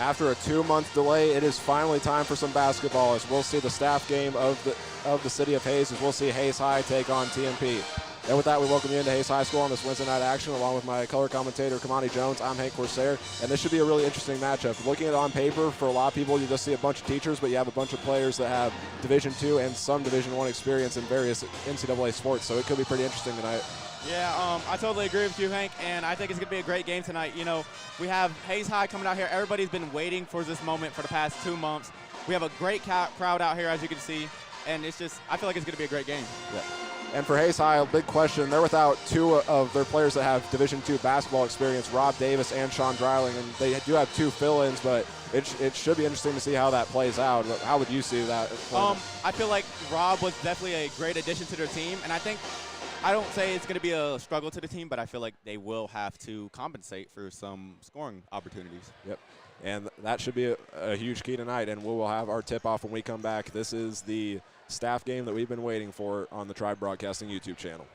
After a 2-month delay, it is finally time for some basketball as we'll see the staff game of the city of Hayes, as we'll see Hayes High take on TMP. And with that, we welcome you into Hayes High School on this Wednesday night action, along with my color commentator, Kamani Jones. I'm Hank Corsair, and this should be a really interesting matchup. Looking at it on paper, for a lot of people, you just see a bunch of teachers, but you have a bunch of players that have Division II and some Division I experience in various NCAA sports, so it could be pretty interesting tonight. Yeah, I totally agree with you, Hank, and I think it's going to be a great game tonight. You know, we have Hayes High coming out here. Everybody's been waiting for this moment for the past 2 months. We have a great crowd out here, as you can see, and it's just, I feel like it's going to be a great game. Yeah. And for Hayes High, a big question, they're without two of their players that have Division II basketball experience, Rob Davis and Sean Dreiling, and they do have 2 fill-ins, but it should be interesting to see how that plays out. How would you see that? I feel like Rob was definitely a great addition to their team, and I don't say it's going to be a struggle to the team, but I feel like they will have to compensate for some scoring opportunities. Yep. And that should be a huge key tonight, and we will have our tip-off when we come back. This is the staff game that we've been waiting for on the Tribe Broadcasting YouTube channel.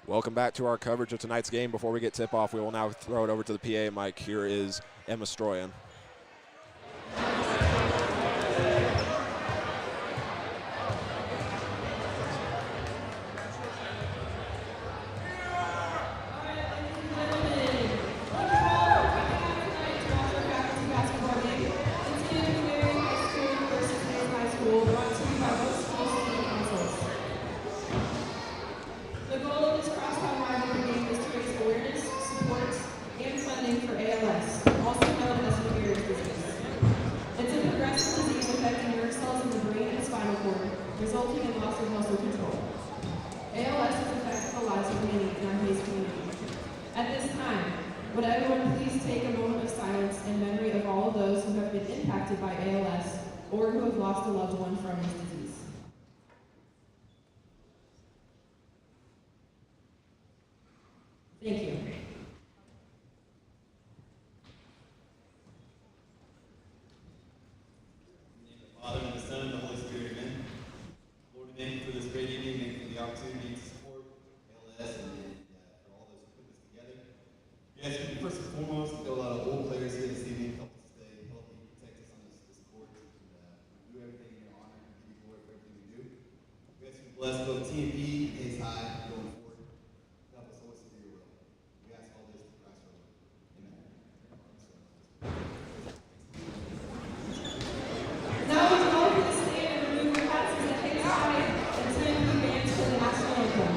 Welcome back to our coverage of tonight's game. Before we get tip-off, we will now throw it over to the PA mic. Here is Emma Stroyan. Resulting in loss of muscle control. ALS has affected the lives of many in our Hayes community. At this time, would everyone please take a moment of silence in memory of all of those who have been impacted by ALS or who have lost a loved one from this disease. Thank you. Father, and the Son, and the Holy Spirit, amen. Lord, we thank you for this great evening, thank you for the opportunity to support LS and for all those who put this together. Yes, first and foremost, we've got a lot of old players here this evening, help us stay healthy, protect us on this court, and do everything in your honor and give you glory for everything we do. We ask you to bless both TMP, Hayes High, going forward. Help us always to do your will. We ask all this in Christ's name. Amen. Now would you all please stand and remove your hats as the Hayes High and TMP bands for the national anthem.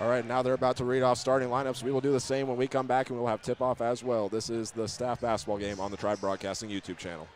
All right, now they're about to read off starting lineups. We will do the same when we come back, and we will have tip-off as well. This is the staff basketball game on the Tribe Broadcasting YouTube channel.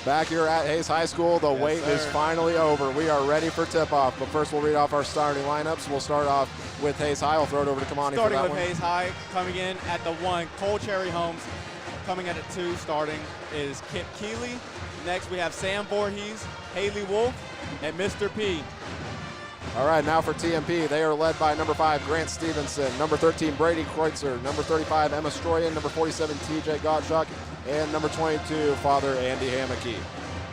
Back here at Hayes High School, the wait is finally over. We are ready for tip-off, but first we'll read off our starting lineups. We'll start off with Hayes High. I'll throw it over to Kamani for that one. Starting with Hayes High, coming in at the 1, Cole Cherry Holmes. Coming in at 2, starting is Kip Keeley. Next we have Sam Voorhees, Haley Wolf, and Mr. P. All right, now for TMP. They are led by number 5, Grant Stevenson, number 13, Brady Kreutzer, number 35, Emma Stroyan, number 47, TJ Gottschalk, and number 22, Father Andy Hammocky.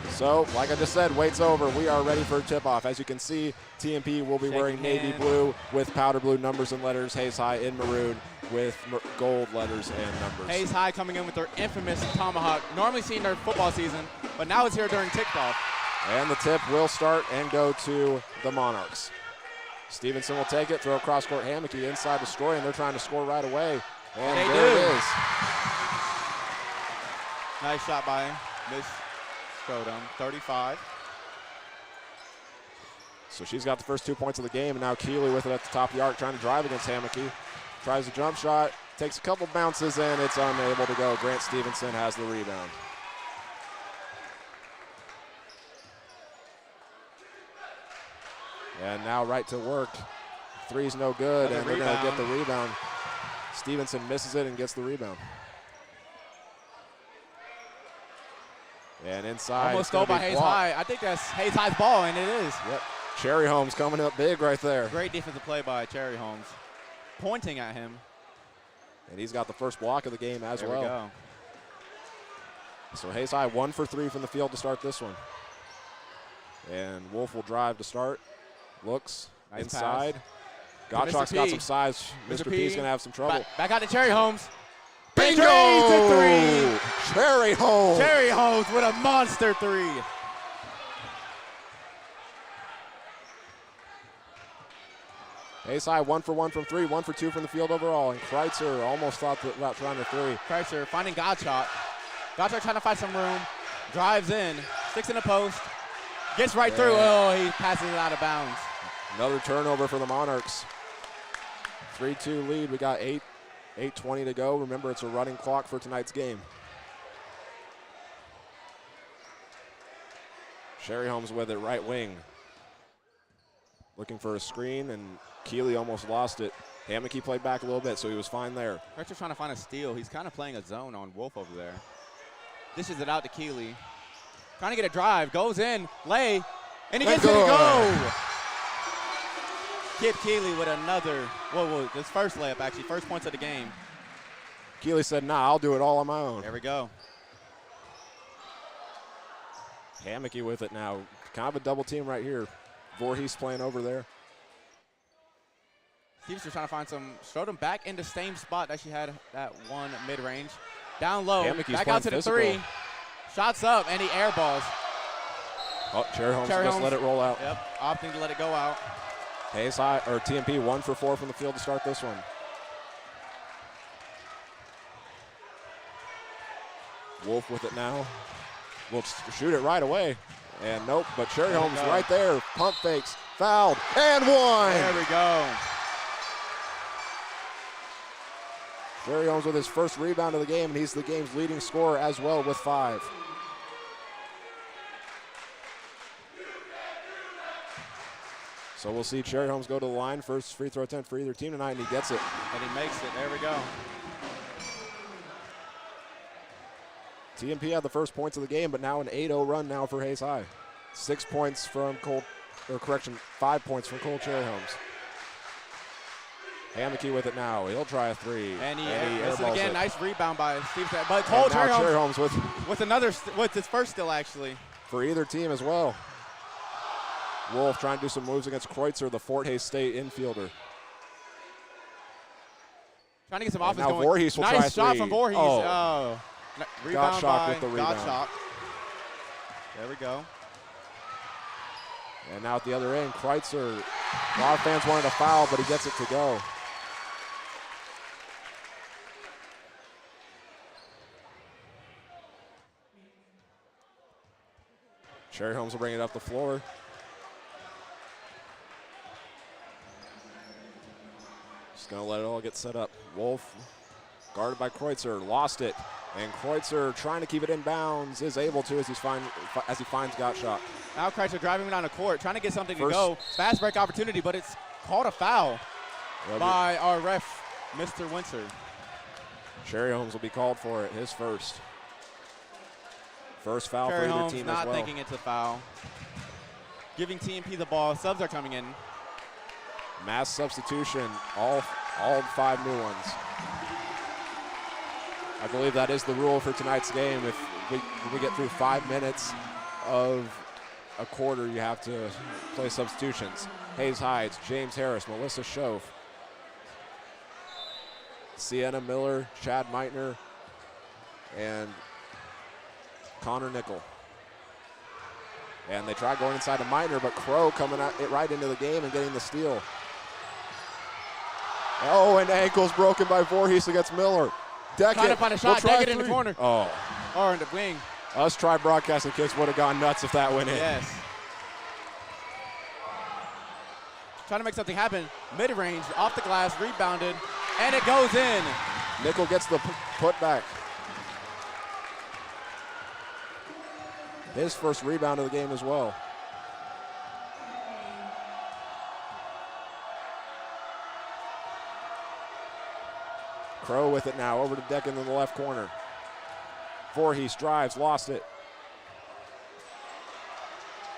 So, like I just said, wait's over. We are ready for tip-off. As you can see, TMP will be wearing navy blue with powder blue numbers and letters. Hayes High in maroon with gold letters and numbers. Hayes High coming in with their infamous tomahawk, normally seen during football season, but now it's here during tip-off. And the tip will start and go to the Monarchs. Stevenson will take it, throw cross-court Hammocky inside the Stroy, and they're trying to score right away. And there it is. Nice shot by Miss Scrotum, 35. So she's got the first 2 points of the game, and now Keeley with it at the top of the arc, trying to drive against Hammocky. Tries a jump shot, takes a couple bounces, and it's unable to go. Grant Stevenson has the rebound. And now right to work. Three's no good, and they're going to get the rebound. Stevenson misses it and gets the rebound. And inside. Almost stole by Hayes High. I think that's Hayes High's ball, and it is. Yep. Cherry Holmes coming up big right there. Great defensive play by Cherry Holmes. Pointing at him. And he's got the first block of the game as well. There we go. So Hayes High 1 for 3 from the field to start this one. And Wolf will drive to start. Looks nice inside. Pass. Gottschalk's got some size. Mr. P's going to have some trouble. Back out to Cherry Holmes. Bingo! The 3. Cherry Holmes. Cherry Holmes with a monster 3. Hayes High 1 for 1 from 3, 1 for 2 from the field overall. And Kreutzer almost thought about trying the 3. Kreutzer finding Gottschalk. Gottschalk trying to find some room. Drives in. Sticks in the post. Gets right through. Oh, he passes it out of bounds. Another turnover for the Monarchs. 3-2 lead. We got 8:20 to go. Remember, it's a running clock for tonight's game. Cherry Holmes with it, right wing. Looking for a screen, and Keeley almost lost it. Hammocky played back a little bit, so he was fine there. Kreutzer trying to find a steal. He's kind of playing a zone on Wolf over there. Dishes it out to Keeley. Trying to get a drive, goes in, lay, and he gets it to go. Kip Keeley with another, his first layup actually, first points of the game. Keeley said, nah, I'll do it all on my own. There we go. Hammocky with it now. Kind of a double team right here. Voorhees playing over there. Stevenson trying to find some, strode him back in the same spot that she had that one mid-range. Down low, Hammocky's back out to the physical. 3. Shots up, and he airballs. Oh, Cherry Holmes just let it roll out. Yep, opting to let it go out. Hayes High, or TMP 1 for 4 from the field to start this one. Wolf with it now. Will shoot it right away. And nope, but Cherry Holmes right there. Pump fakes, fouled, and one. There we go. Cherry Holmes with his first rebound of the game, and he's the game's leading scorer as well with 5. So we'll see Cherry Holmes go to the line. First free throw attempt for either team tonight, and he gets it. And he makes it. There we go. TMP had the first points of the game, but now an 8-0 run now for Hayes High. 6 points from 5 points from Cole Cherry Holmes. Hammocky with it now. He'll try a 3. And he airballs it again. it. Nice rebound by Steve. But Cole Cherry Holmes with his first steal actually. For either team as well. Wolf trying to do some moves against Kreutzer, the Fort Hays State infielder. Trying to get some offense going. Voorhees will nice try a shot 3. from Voorhees. Oh. Rebound by with the rebound. Gottschalk. There we go. And now at the other end, Kreutzer. A lot of fans wanted a foul, but he gets it to go. Cherry Holmes will bring it up the floor. Just gonna let it all get set up. Wolf, guarded by Kreutzer, lost it. And Kreutzer, trying to keep it in bounds, is able to as he finds Got Shot. Now Kreutzer driving down the court, trying to get something to go. Fast break opportunity, but it's called a foul by our ref, Mr. Windsor. Cherry Holmes will be called for it, his first. First foul Cherry for either Holmes team not as well. thinking it's a foul. Giving TMP the ball. Subs are coming in. Mass substitution, all 5 new ones. I believe that is the rule for tonight's game. If we get through 5 minutes of a quarter, you have to play substitutions. Hayes Hides, James Harris, Melissa Schoaf, Sienna Miller, Chad Meitner, and Connor Nickel. And they tried going inside to Meitner, but Crow coming out right into the game and getting the steal. Oh, and ankles broken by Voorhees against Miller. Deckett Trying to find a shot, Deckett in the corner. Oh. Or in the wing. Us tri-broadcasting kids would have gone nuts if that went in. Yes. Trying to make something happen. Mid-range, off the glass, rebounded, and it goes in. Nickel gets the putback. His first rebound of the game as well. Crow with it now, over to Decken in the left corner. Voorhees drives, lost it.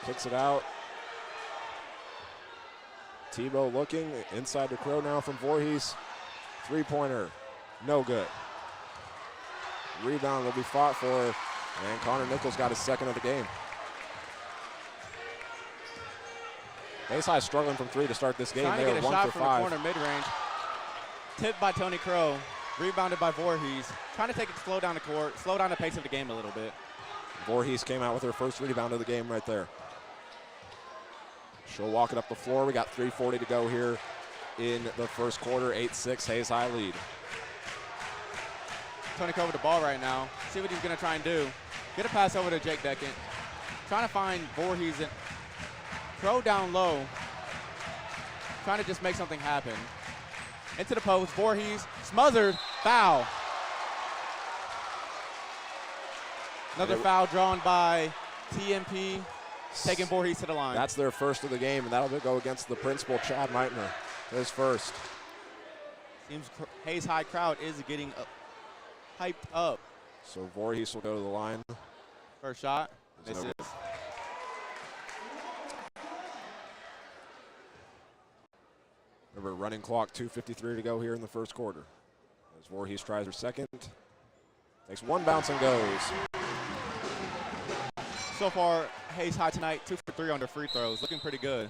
Kicks it out. Tebow looking, inside to Crow now from Voorhees. Three-pointer, no good. Rebound will be fought for, and Connor Nichols got his second of the game. Hayes High struggling from 3 to start this game. Trying They to are get a 1 shot for from 5. the corner mid-range. Tipped by Tony Crow. Rebounded by Voorhees. Trying to take it slow down the court, slow down the pace of the game a little bit. Voorhees came out with her first rebound of the game right there. She'll walk it up the floor. We got 3:40 to go here in the first quarter. 8-6, Hayes High lead. Tony Crow with the ball right now. See what he's going to try and do. Get a pass over to Jake Decken. Trying to find Voorhees. And Crow down low. Trying to just make something happen. Into the post. Voorhees smothered. Foul. Another foul drawn by TMP. Taking Voorhees to the line. That's their first of the game, and that'll go against the principal, Chad Meitner. His first. Seems Hayes High crowd is getting hyped up. So Voorhees will go to the line. First shot. This is. Remember, running clock, 2:53 to go here in the first quarter. As Voorhees tries her second. Takes one bounce and goes. So far, Hayes High tonight, 2 for 3 on their free throws. Looking pretty good.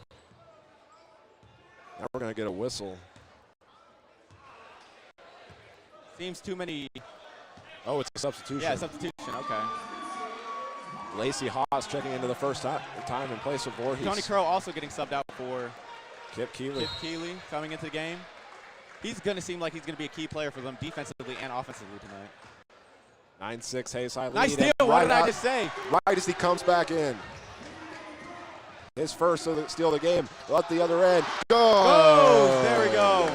Now we're going to get a whistle. Seems too many. Oh, it's a substitution. Yeah, substitution. Okay. Lacey Haas checking into the first time in place of Voorhees. Tony Crow also getting subbed out for Kip Keeley. Kip Keeley coming into the game. He's going to seem like he's going to be a key player for them defensively and offensively tonight. 9-6 Hayes High lead. Nice steal. What did I just say? Right as he comes back in. His first steal of the game. At the other end. Goes. There we go.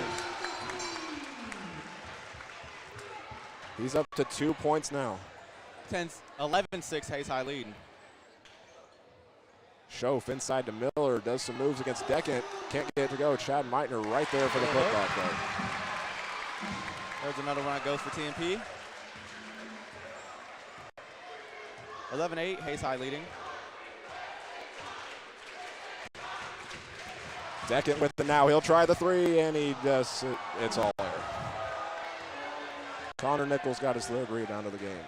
He's up to 2 points now. 11-6 Hayes High lead. Schoaf inside to Miller. Does some moves against Deckett. Can't get it to go. Chad Meitner right there for the putback though. There's another one that goes for TMP. 11-8, Hayes High leading. Deckett with the now. He'll try the 3, and he does. It's all there. Connor Nichols got his third rebound of the game.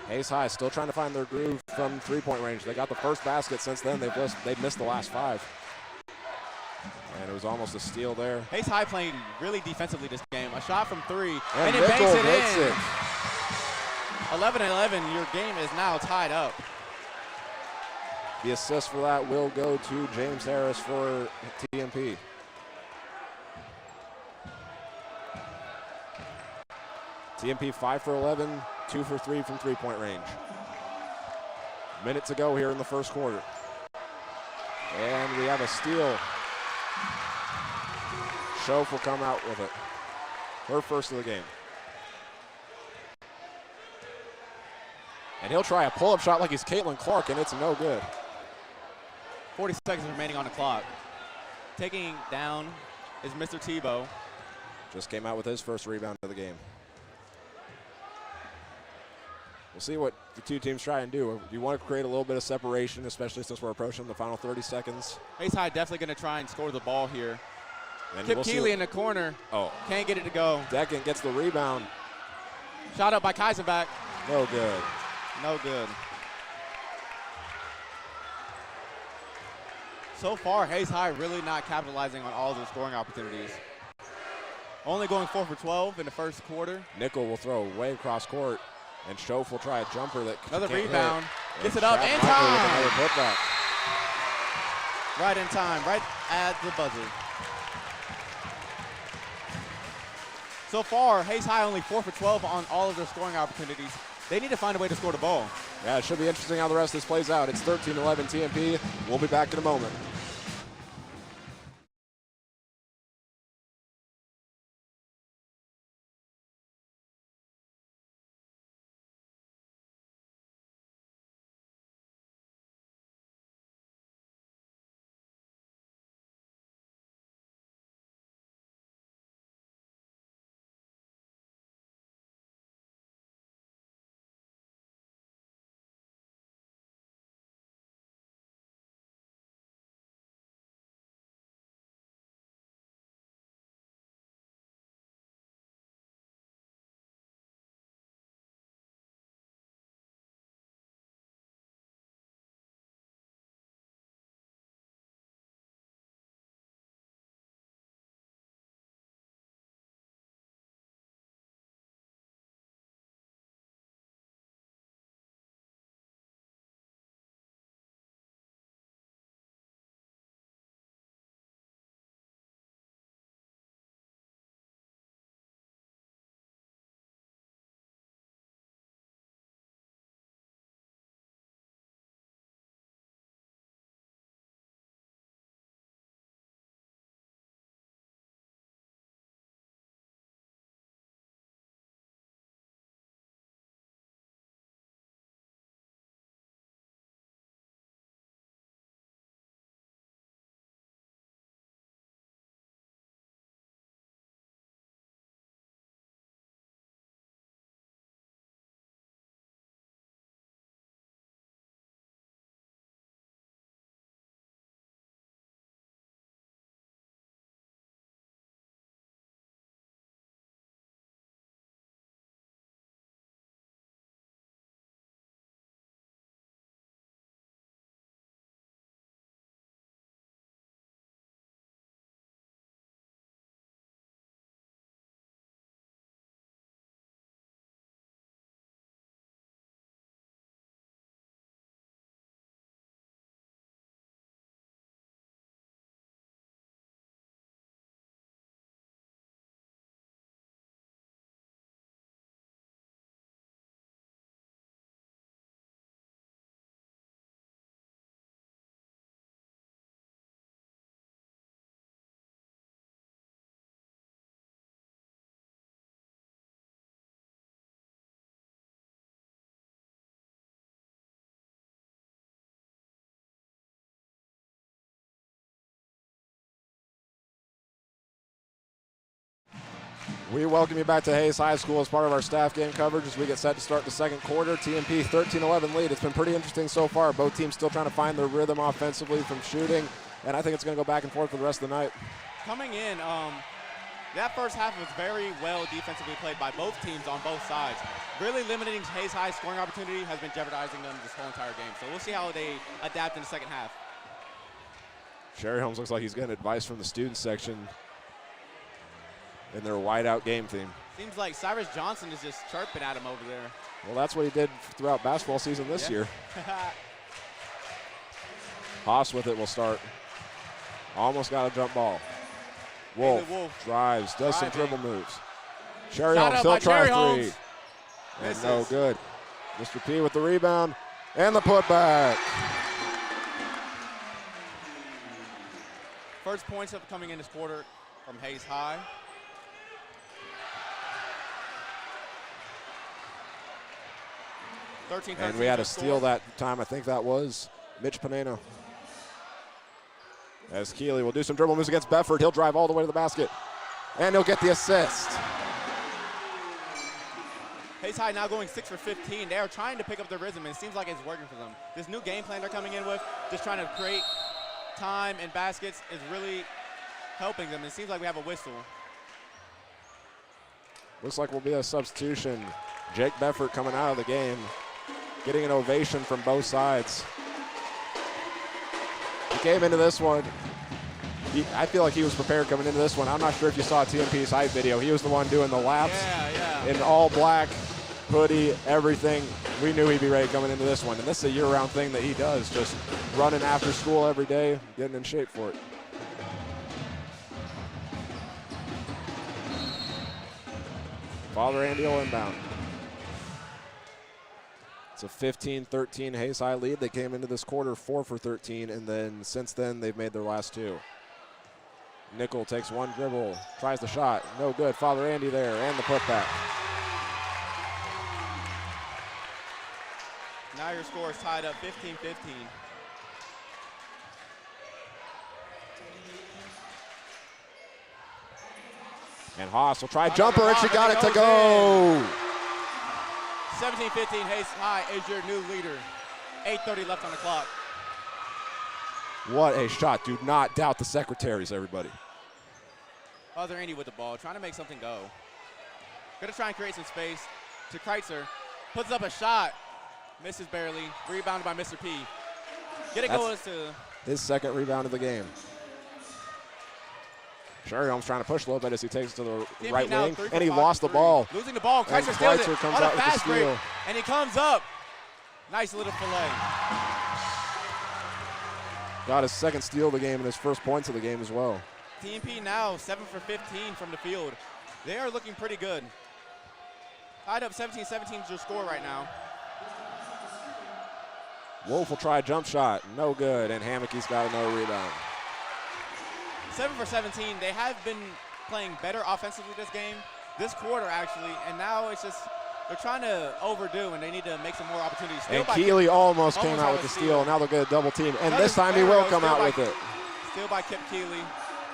Hayes High still trying to find their groove from three-point range. They got the first basket since then. They've missed the last 5. And it was almost a steal there. Hayes High playing really defensively this game. A shot from 3, and it banks it makes in. It. 11-11, your game is now tied up. The assist for that will go to James Harris for TMP. TMP 5 for 11, 2 for 3 from three-point range. Minute to go here in the first quarter. And we have a steal. Schoaf will come out with it. Her first of the game. And he'll try a pull-up shot like he's Caitlin Clark, and it's no good. 40 seconds remaining on the clock. Taking down is Mr. Tebow. Just came out with his first rebound of the game. We'll see what the two teams try and do. You want to create a little bit of separation, especially since we're approaching the final 30 seconds. Hayes High definitely going to try and score the ball here. And Kip we'll Keeley in the corner. Oh. Can't get it to go. Decken gets the rebound. Shot up by Kaisenbach. No good. No good. So far, Hayes High really not capitalizing on all of their scoring opportunities. Only going 4 for 12 in the first quarter. Nickel will throw way across court, and Schoaf will try a jumper that another can't rebound. hit. Gets it up in With another time. putback. Right in time, right at the buzzer. So far, Hayes High only 4 for 12 on all of their scoring opportunities. They need to find a way to score the ball. Yeah, it should be interesting how the rest of this plays out. It's 13-11 TMP. We'll be back in a moment. We welcome you back to Hayes High School as part of our staff game coverage as we get set to start the second quarter. TMP 13-11 lead. It's been pretty interesting so far. Both teams still trying to find their rhythm offensively from shooting, and I think it's going to go back and forth for the rest of the night. Coming in, that first half was very well defensively played by both teams on both sides. Really limiting Hayes High's scoring opportunity has been jeopardizing them this whole entire game. So we'll see how they adapt in the second half. Sherry Holmes looks like he's getting advice from the student section in their whiteout game theme. Seems like Cyrus Johnson is just chirping at him over there. Well, that's what he did throughout basketball season this year. Haas with it will start. Almost got a jump ball. Wolf drives, does some dribble moves. Sherry Holmes, he'll try three. And no good. Mr. P with the rebound and the putback. First points up coming in this quarter from Hayes High. 13-13. And we had a steal that time. I think that was Mitch Pineno. As Keeley will do some dribble moves against Befford. He'll drive all the way to the basket. And he'll get the assist. Hayes High now going 6 for 15. They are trying to pick up their rhythm, and it seems like it's working for them. This new game plan they're coming in with, just trying to create time and baskets, is really helping them. It seems like we have a whistle. Looks like will be a substitution. Jake Befford coming out of the game, getting an ovation from both sides. He came into this one. I feel like he was prepared coming into this one. I'm not sure if you saw TMP's hype video. He was the one doing the laps in all black, hoodie, everything. We knew he'd be ready coming into this one. And this is a year-round thing that he does, just running after school every day, getting in shape for it. Father Andy will inbound. It's a 15-13 Hayes High lead. They came into this quarter 4 for 13, and then since then they've made their last 2. Nickel takes one dribble, tries the shot, no good. Father Andy there, and the putback. Now your score is tied up 15-15. And Haas will try jumper, and she got it to go. 17-15, Hayes High is your new leader. 8:30 left on the clock. What a shot. Do not doubt the secretaries, everybody. Father Andy with the ball, trying to make something go. Gonna try and create some space to Kreitzer. Puts up a shot. Misses barely. Rebounded by Mr. P. Get it going to his second rebound of the game. Sherryholm's trying to push a little bit as he takes it to the TMP right wing, and he for lost the 5 ball. Losing the ball. Kreitzer steals it comes on a out with the fast break, steal. and he comes up. Nice little fillet. Got his second steal of the game and his first points of the game as well. TMP now 7 for 15 from the field. They are looking pretty good. Tied up 17-17 is your score right now. Wolf will try a jump shot. No good, and Hammocky's got another rebound. 7 for 17. They have been playing better offensively this quarter actually, and now it's just they're trying to overdo, and they need to make some more opportunities. And Keeley almost came out with the steal. Now they'll get a double team, and this time he will come out with it. Steal by Kip Keeley.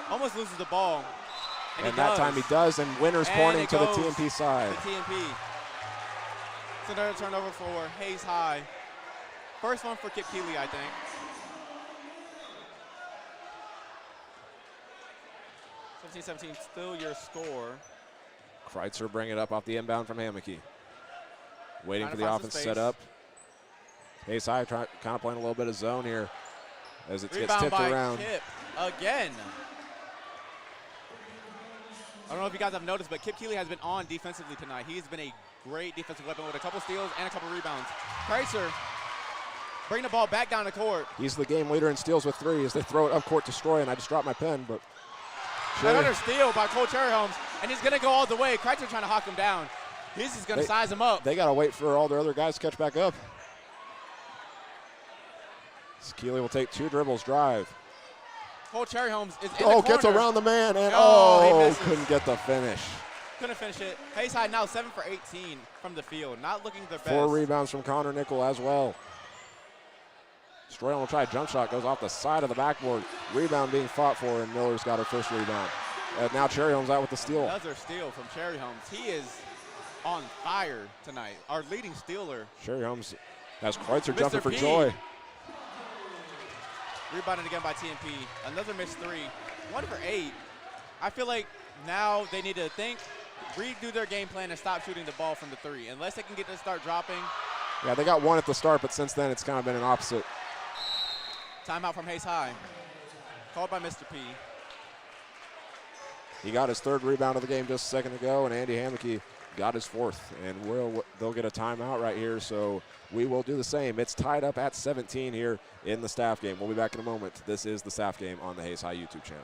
Almost loses the ball. And that time he does, and winners pointing to the TMP side. The TMP. It's another turnover for Hayes High. First one for Kip Keeley, I think. 17-17, still your score. Kreitzer bring it up off the inbound from Hammocky. Waiting for the offense to set up. Hayes High kind of playing a little bit of zone here as it gets tipped around. Kip again. I don't know if you guys have noticed, but Kip Keeley has been on defensively tonight. He's been a great defensive weapon with a couple steals and a couple rebounds. Kreitzer bring the ball back down the court. He's the game leader in steals with 3 as they throw it up court to Stroy, and I just dropped my pen, but another steal by Cole Cherryholmes, and he's going to go all the way. Kreitzer trying to hawk him down. He's just going to size him up. They got to wait for all their other guys to catch back up. Keeley will take 2 dribbles, drive. Cole Cherryholmes is in the corner. Gets around the man, and couldn't get the finish. Couldn't finish it. Hayes High now 7 for 18 from the field. Not looking their best. 4 rebounds from Connor Nickel as well. Stroyland will try a jump shot, goes off the side of the backboard. Rebound being fought for, and Miller's got her first rebound. Now Cherryholmes out with the steal. Another steal from Cherryholmes. He is on fire tonight. Our leading stealer. Cherryholmes has Kreitzer jumping for joy. Rebounded again by TMP. Another missed 3. 1 for 8. I feel like now they need to redo their game plan and stop shooting the ball from the 3. Unless they can get to start dropping. Yeah, they got 1 at the start, but since then it's kind of been an opposite. Timeout from Hayes High. Called by Mr. P. He got his 3rd rebound of the game just a second ago, and Andy Hammocky got his 4th. And they'll get a timeout right here, so we will do the same. It's tied up at 17 here in the staff game. We'll be back in a moment. This is the staff game on the Hayes High YouTube channel.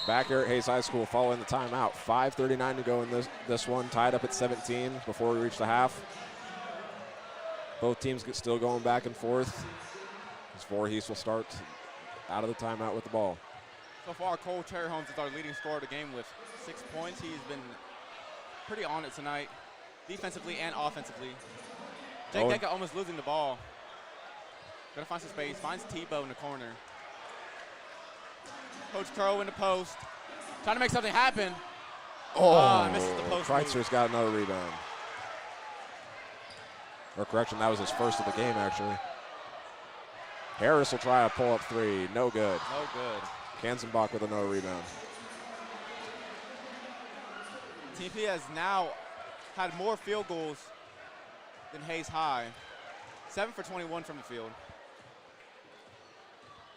Back here at Hayes High School following the timeout. 5:39 to go in this one, tied up at 17 before we reach the half. Both teams still going back and forth. As Voorhees will start out of the timeout with the ball. So far, Cole Cherryholmes is our leading scorer of the game with 6 points. He's been pretty on it tonight, defensively and offensively. Jake Decker almost losing the ball. Gonna find some space, finds Tebow in the corner. Coach Crow in the post, trying to make something happen. Misses the post. Kreitzer's got another rebound. Or correction, that was his first of the game, actually. Harris will try a pull-up three. No good. No good. Kanzenbach with another rebound. TMP has now had more field goals than Hayes High. 7 for 21 from the field.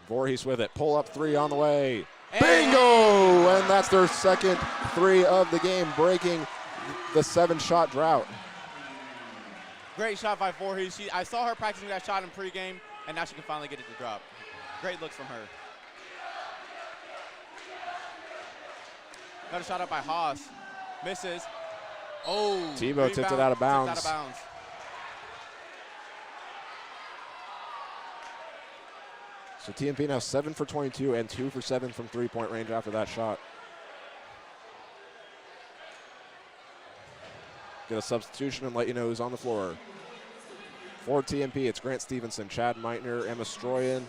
Voorhees with it. Pull-up three on the way. Bingo! And that's their second three of the game, breaking the 7-shot drought. Great shot by Voorhees. I saw her practicing that shot in pregame, and now she can finally get it to drop. Great looks from her. Another shot up by Haas. Misses. Oh. Tebow tipped it out of bounds. Tipped out of bounds. So TMP now 7 for 22 and 2 for 7 from three-point range after that shot. Get a substitution and let you know who's on the floor. For TMP, it's Grant Stevenson, Chad Meitner, Emma Stroyan,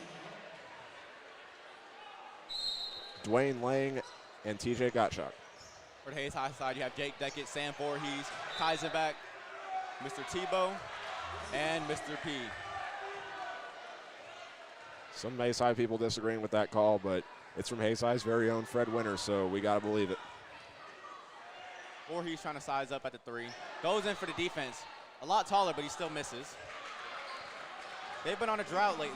Dwayne Lang, and TJ Gottschalk. For the Hayes High side, you have Jake Deckett, Sam Voorhees, Kaisenbach, Mr. Tebow, and Mr. P. Some Hayes High people disagreeing with that call, but it's from Hayes High's very own Fred Winter, so we got to believe it. Voorhees trying to size up at the three. Goes in for the defense. A lot taller, but he still misses. They've been on a drought lately.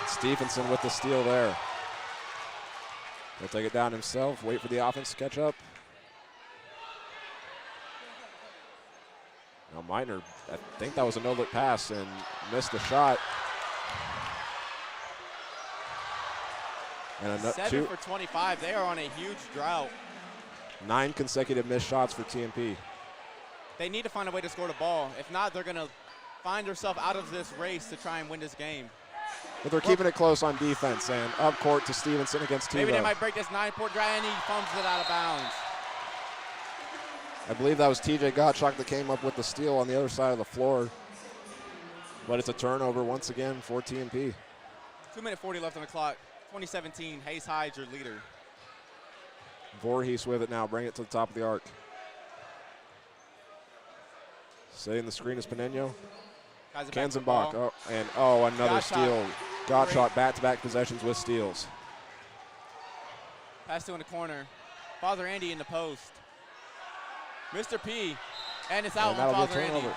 Stevenson with the steal there. He'll take it down himself, wait for the offense to catch up. Now Meitner, I think that was a no-look pass and missed the shot. And 7 for 25. They are on a huge drought. 9 consecutive missed shots for TMP. They need to find a way to score the ball. If not, they're going to find themselves out of this race to try and win this game. But they're keeping it close on defense, and up court to Stevenson against Tebow. Maybe they might break this 9-point drought, and he fumbles it out of bounds. I believe that was TJ Gottschalk that came up with the steal on the other side of the floor. But it's a turnover once again for TMP. 2:40 left on the clock. 2017, Hayes High is your leader. Voorhees with it now, bring it to the top of the arc. Setting the screen is Paneno. Kanzenbach, another steal. Gottschalk back-to-back possessions with steals. Pass to in the corner. Father Andy in the post. Mr. P, and it's out on Father Andy.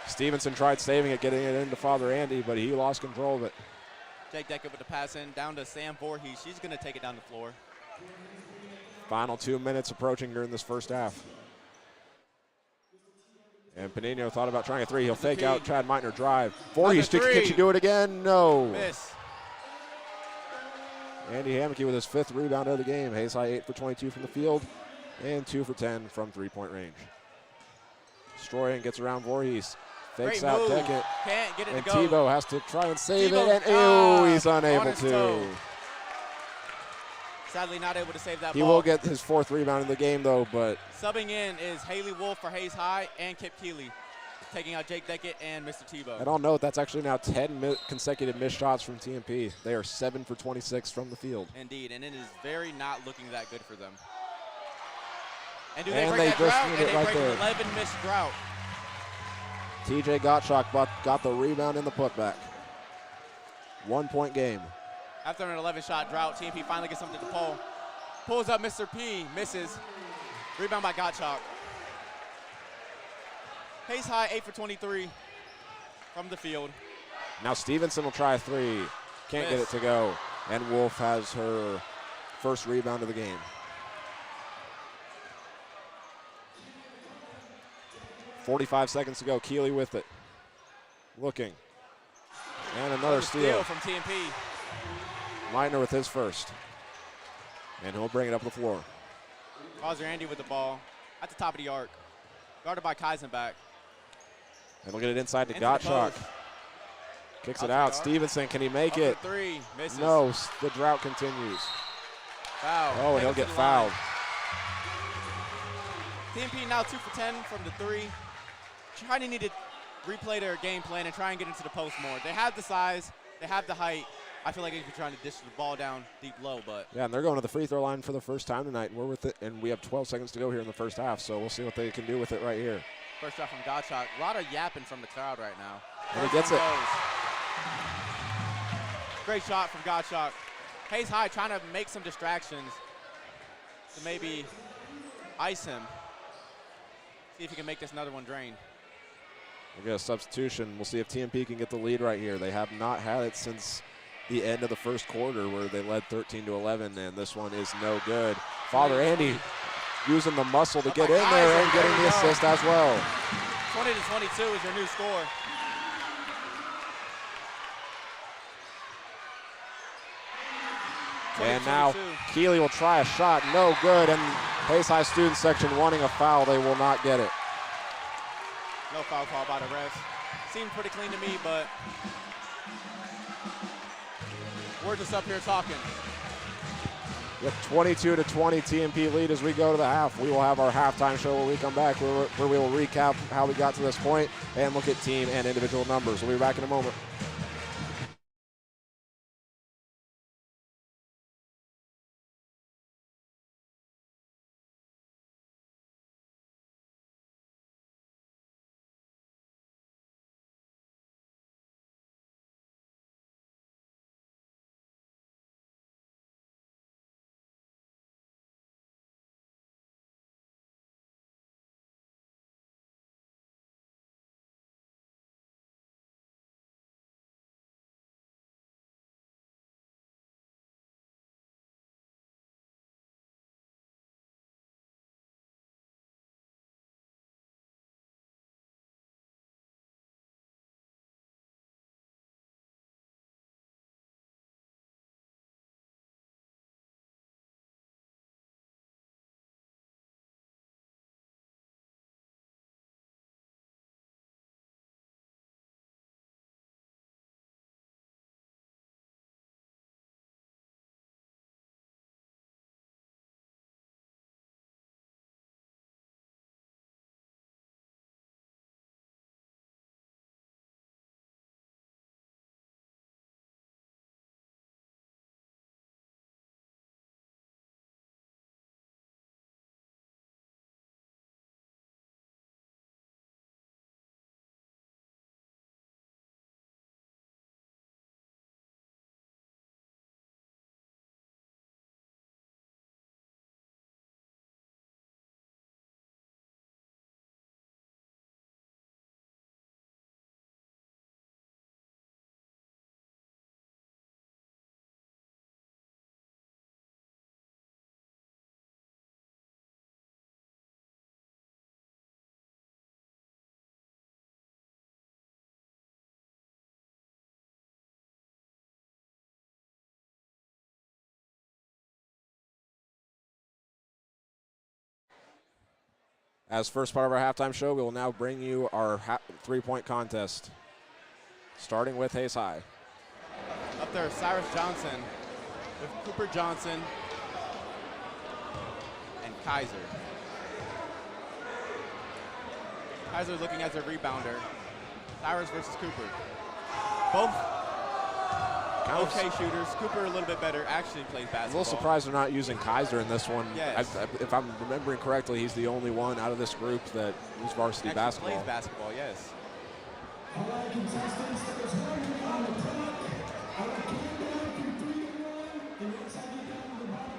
Stevenson tried saving it, getting it into Father Andy, but he lost control of it. Jake Decker with the pass in, down to Sam Voorhees. She's going to take it down the floor. Final 2 minutes approaching during this first half. And Panino thought about trying a three. He'll fake out Chad Meitner drive. Voorhees, can she do it again? No. Miss. Andy Hammocky with his 5th rebound of the game. Hayes High 8 for 22 from the field and 2 for 10 from three-point range. Stroyan gets around Voorhees. Fakes out Deckett. Can't get it and to go. Tebow has to try and save it. And he's unable to. Sadly not able to save that ball. He will get his 4th rebound in the game, though, but. Subbing in is Haley Wolf for Hayes High and Kip Keeley, taking out Jake Deckett and Mr. Tebow. And I'll note that's actually now 10 consecutive missed shots from TMP. They are 7 for 26 from the field. Indeed, and it is very not looking that good for them. And do they break that just drought? need And it they right break there. an 11 missed drought. TJ Gottschalk got the rebound in the putback. 1-point game. After an 11-shot drought, TMP finally gets something to pull. Pulls up Mr. P, misses. Rebound by Gottschalk. Hayes High 8 for 23 from the field. Now Stevenson will try a three. Can't get it to go. And Wolf has her 1st rebound of the game. .45 seconds to go. Keeley with it. Looking. And another steal from TMP. Meitner with his first. And he'll bring it up the floor. Causer Andy with the ball at the top of the arc. Guarded by Keisenbach. And he'll get it inside to Into the Gottschalk. post. Kicks it out. Stevenson, can he make it? Three, misses. No, the drought continues. Foul. Oh, and he'll get fouled. TMP now 2 for 10 from the three. Trying to need to replay their game plan and try and get into the post more. They have the size, they have the height. I feel like they're trying to dish the ball down deep low, but. Yeah, and they're going to the free throw line for the first time tonight, and we're with it, and we have 12 seconds to go here in the first half, so we'll see what they can do with it right here. First shot from Gottschalk. A lot of yapping from the crowd right now. And he gets it. Great shot from Gottschalk. Hayes High trying to make some distractions to maybe ice him. See if he can make this another one drain. We get a substitution. We'll see if TMP can get the lead right here. They have not had it since the end of the first quarter where they led 13-11, and this one is no good. Father Andy using the muscle to get in there and getting the assist as well. 20-22 is your new score. And now Keeley will try a shot, no good, and Hayes High student section wanting a foul, they will not get it. No foul call by the refs. Seemed pretty clean to me, but we're just up here talking. With 22-20 TMP lead as we go to the half. We will have our halftime show when we come back where we will recap how we got to this point and look at team and individual numbers. We'll be back in a moment. As first part of our halftime show, we will now bring you our three-point contest, starting with Hayes High. Up there, Cyrus Johnson with Cooper Johnson and Kaiser. Kaiser looking as a rebounder. Cyrus versus Cooper. Both okay shooters. Cooper a little bit better, actually plays basketball. I'm a little surprised they're not using Kaiser in this one. Yes. If I'm remembering correctly, he's the only one out of this group that uses varsity actually basketball. Plays basketball, yes.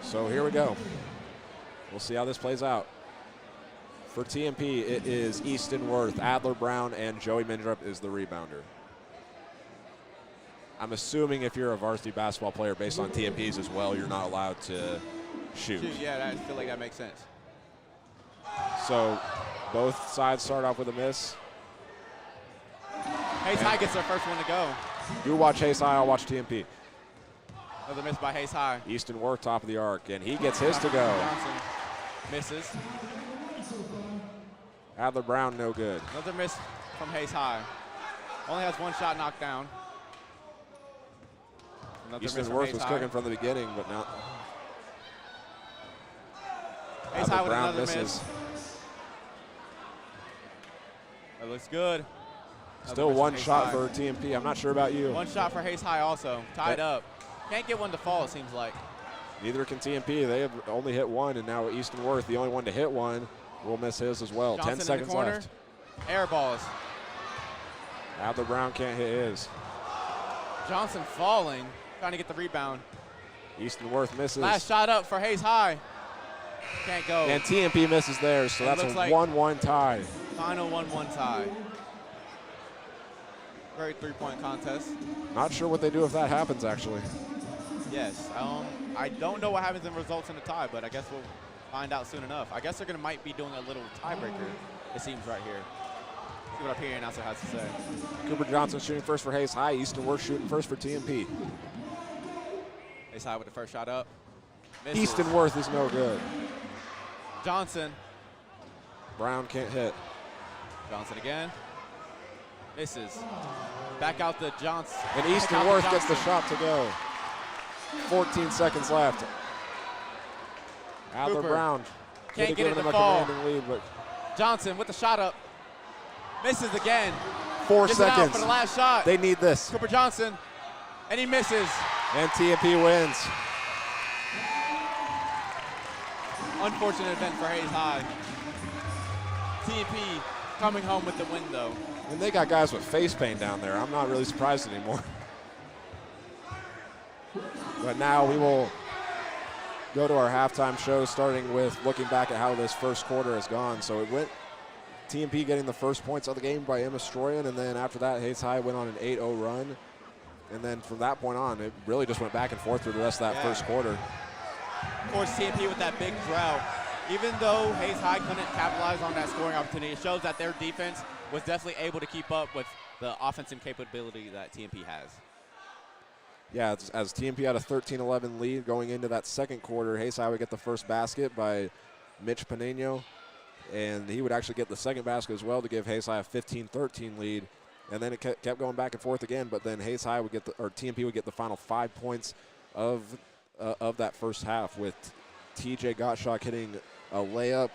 So here we go. We'll see how this plays out. For TMP, it is Easton Worth, Adler Brown, and Joey Mindrup is the rebounder. I'm assuming if you're a varsity basketball player based on TMPs as well, you're not allowed to shoot. Yeah, I feel like that makes sense. So both sides start off with a miss. Hayes High gets their first one to go. You watch Hayes High, I'll watch TMP. Another miss by Hayes High. Easton Worth, top of the arc, and he gets his to go. Johnson misses. Adler Brown, no good. Another miss from Hayes High. Only has one shot knocked down. Another Easton miss from Worth Hayes was High. cooking from the beginning, but now Hayes High Adler with Brown another misses. miss. That looks good. Still miss one from Hayes shot High. for TMP. I'm not sure about you. One shot for Hayes High also. Tied up. Can't get one to fall, it seems like. Neither can TMP. They have only hit one, and now Easton Worth, the only one to hit one, will miss his as well. Johnson 10 seconds in the corner. left. Air balls. Adler Brown can't hit his. Johnson falling, trying to get the rebound. Easton Worth misses. Last shot up for Hayes High. Can't go. And TMP misses theirs, so It that's a looks like 1-1 tie. Final 1-1 tie. Very three-point contest. Not sure what they do if that happens, actually. Yes. I don't know what happens in results in a tie, but I guess we'll find out soon enough. I guess they're might be doing a little tiebreaker, it seems right here. See what our PA announcer has to say. Cooper Johnson shooting first for Hayes High. Easton Worth shooting first for TMP. Hayes High with the first shot up. Misses. Easton Worth is no good. Johnson. Brown can't hit. Johnson again. Misses. Back out to Johnson. And Easton Worth gets the shot to go. 14 seconds left. Adler Cooper Brown can't could get have it given to him a fall. commanding lead, but Johnson with the shot up. Misses again. 4 Gets it out seconds. for the last shot. They need this. Cooper Johnson. And he misses. And TMP wins. Unfortunate event for Hayes High. TMP coming home with the win, though. And they got guys with face paint down there. I'm not really surprised anymore. But now we will go to our halftime show, starting with looking back at how this first quarter has gone. So it went TMP getting the first points of the game by Emma Stroyan, and then after that, Hayes High went on an 8-0 run. And then from that point on, it really just went back and forth through the rest of that first quarter. Of course, TMP with that big drought. Even though Hayes High couldn't capitalize on that scoring opportunity, it shows that their defense was definitely able to keep up with the offensive capability that TMP has. Yeah, as TMP had a 13-11 lead going into that second quarter, Hayes High would get the first basket by Mitch Panino, and he would actually get the second basket as well to give Hayes High a 15-13 lead. And then it kept going back and forth again, but then Hayes High would get TMP would get the final 5 points of that first half, with TJ Gottschalk hitting a layup,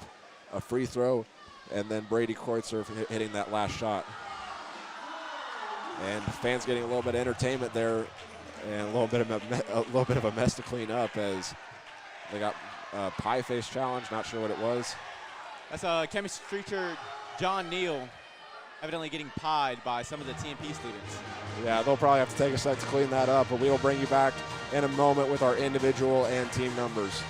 a free throw, and then Brady Kreutzer hitting that last shot. And fans getting a little bit of entertainment there, and a little bit of a mess to clean up as they got a pie face challenge. Not sure what it was. That's a chemistry teacher, John Neal, evidently getting pied by some of the TMP students. Yeah, they'll probably have to take a sec to clean that up, but we will bring you back in a moment with our individual and team numbers.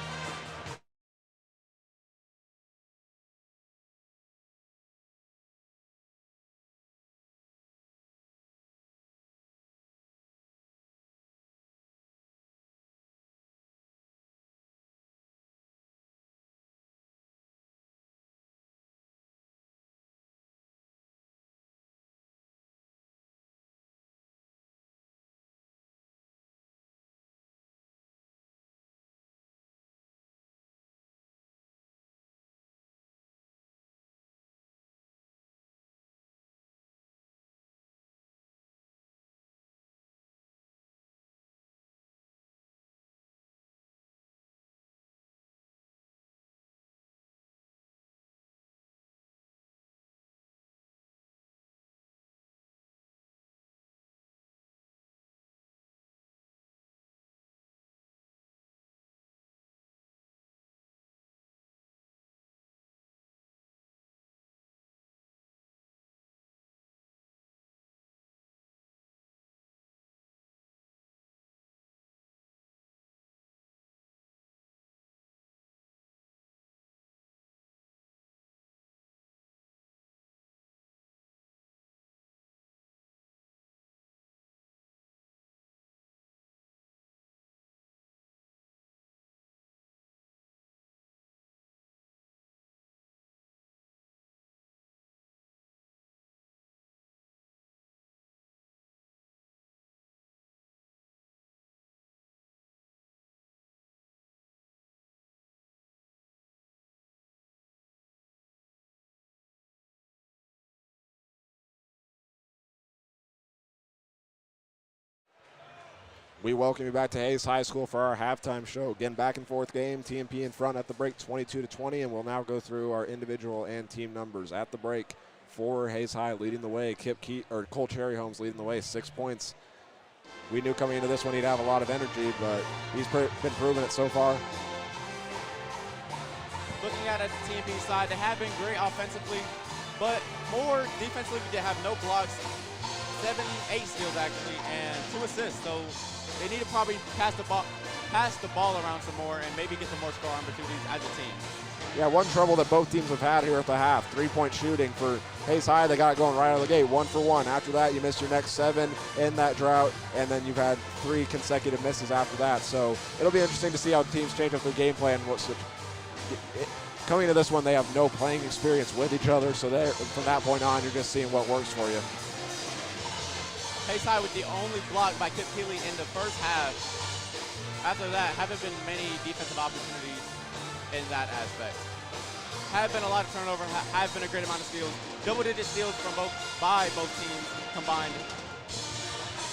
We welcome you back to Hayes High School for our halftime show. Again, back and forth game. TMP in front at the break, 22-20, and we'll now go through our individual and team numbers. At the break, for Hayes High leading the way. Cole Cherryholmes leading the way, 6 points. We knew coming into this one he'd have a lot of energy, but he's been proving it so far. Looking at it, the TMP side, they have been great offensively, but more defensively. They have no blocks, 7-8 steals actually, and 2 assists. So they need to probably pass the ball around some more and maybe get some more score opportunities as a team. Yeah, one trouble that both teams have had here at the half, 3-point shooting for Hayes High. They got it going right out of the gate, 1 for 1. After that, you missed your next 7 in that drought, and then you've had 3 consecutive misses after that. So it'll be interesting to see how teams change up their game plan. Coming into this one, they have no playing experience with each other, so from that point on, you're just seeing what works for you. Hayes High with the only block by Kip Keeley in the first half. After that, haven't been many defensive opportunities in that aspect. Have been a lot of turnover, have been a great amount of steals. Double-digit steals by both teams combined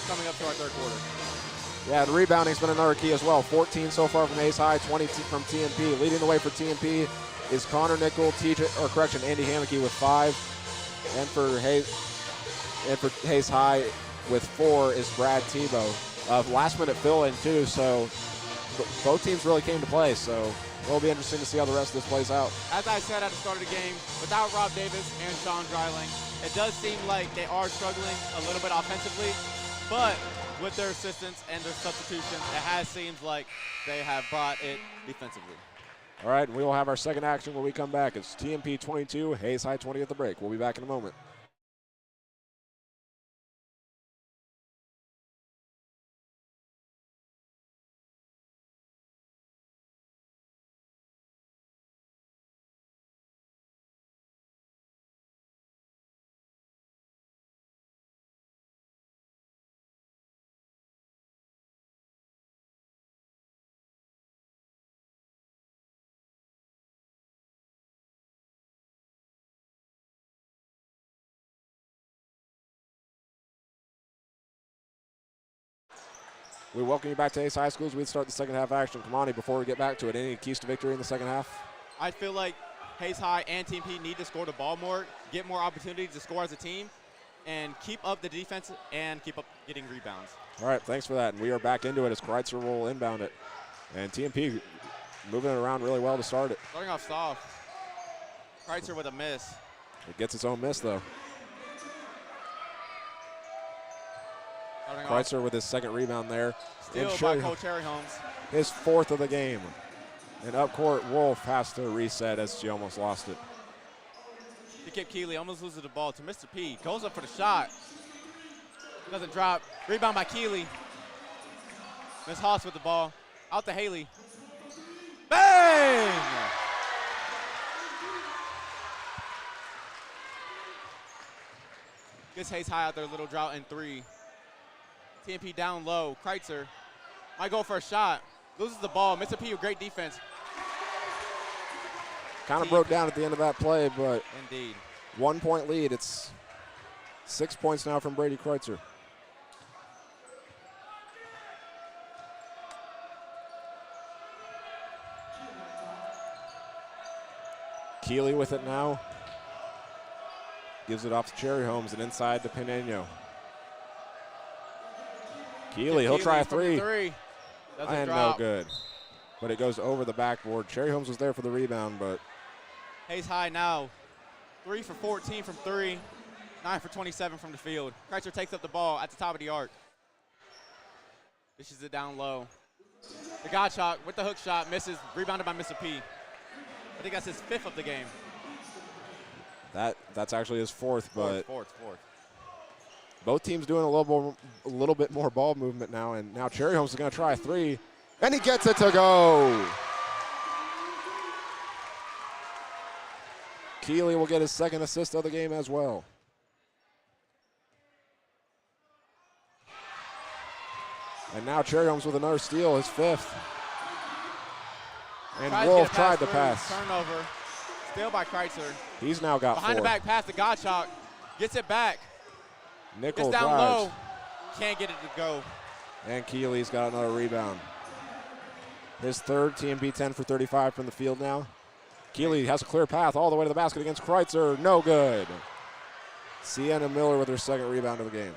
coming up to our third quarter. Yeah, the rebounding's been another key as well. 14 so far from Hayes High, 20 from TMP. Leading the way for TMP is Connor Nickel, Andy Hammocky with 5. And for Hayes High with 4 is Brad Tebow. Last minute fill in too, so both teams really came to play, so it'll be interesting to see how the rest of this plays out. As I said at the start of the game, without Rob Davis and Sean Dreiling, it does seem like they are struggling a little bit offensively, but with their assistance and their substitutions, it seems like they have brought it defensively. All right, we will have our second action when we come back. It's TMP 22, Hayes High 20 at the break. We'll be back in a moment. We welcome you back to Hayes High School as we start the second half action. Kamani, before we get back to it, any keys to victory in the second half? I feel like Hayes High and TMP need to score the ball more, get more opportunities to score as a team, and keep up the defense and keep up getting rebounds. All right, thanks for that. And we are back into it as Kreitzer will inbound it. And TMP moving it around really well to start it. Starting off soft. Kreitzer with a miss. It gets its own miss, though. Starting Kreitzer with his second rebound there. Steal by Cole Cherryholmes. His 4th of the game. And up court, Wolf has to reset as she almost lost it. Kip Keeley almost loses the ball to Mr. P. Goes up for the shot. Doesn't drop. Rebound by Keeley. Miss Haas with the ball. Out to Haley. Bang! Gets Hayes High out there, little drought in 3. TMP down low. Kreitzer might go for a shot. Loses the ball. Mr. P with great defense. Kind of broke down at the end of that play, but indeed. 1 point lead. It's 6 points now from Brady Kreitzer. Keeley with it now. Gives it off to Cherryholmes and inside to Pineno. Keeley, he'll try a 3. And no good. But it goes over the backboard. Cherryholmes was there for the rebound, but Hayes High now 3 for 14 from 3, 9 for 27 from the field. Kreitzer takes up the ball at the top of the arc. Dishes it down low. The God shot with the hook shot misses, rebounded by Mr. P. I think that's his 5th of the game. That's actually his 4th, but fourth. Both teams doing a little bit more ball movement now, and now Cherryholmes is going to try a 3, and he gets it to go. Keeley will get his 2nd assist of the game as well. And now Cherryholmes with another steal, his 5th. And Wolf tried to pass. Turnover. Steal by Kreitzer. He's now got 4. Behind the back pass to Gottschalk. Gets it back. Nickel gets down drives. low. Can't get it to go. And Keeley's got another rebound. His third, TMP 10 for 35 from the field now. Keeley has a clear path all the way to the basket against Kreitzer. No good. Sienna Miller with her second rebound of the game.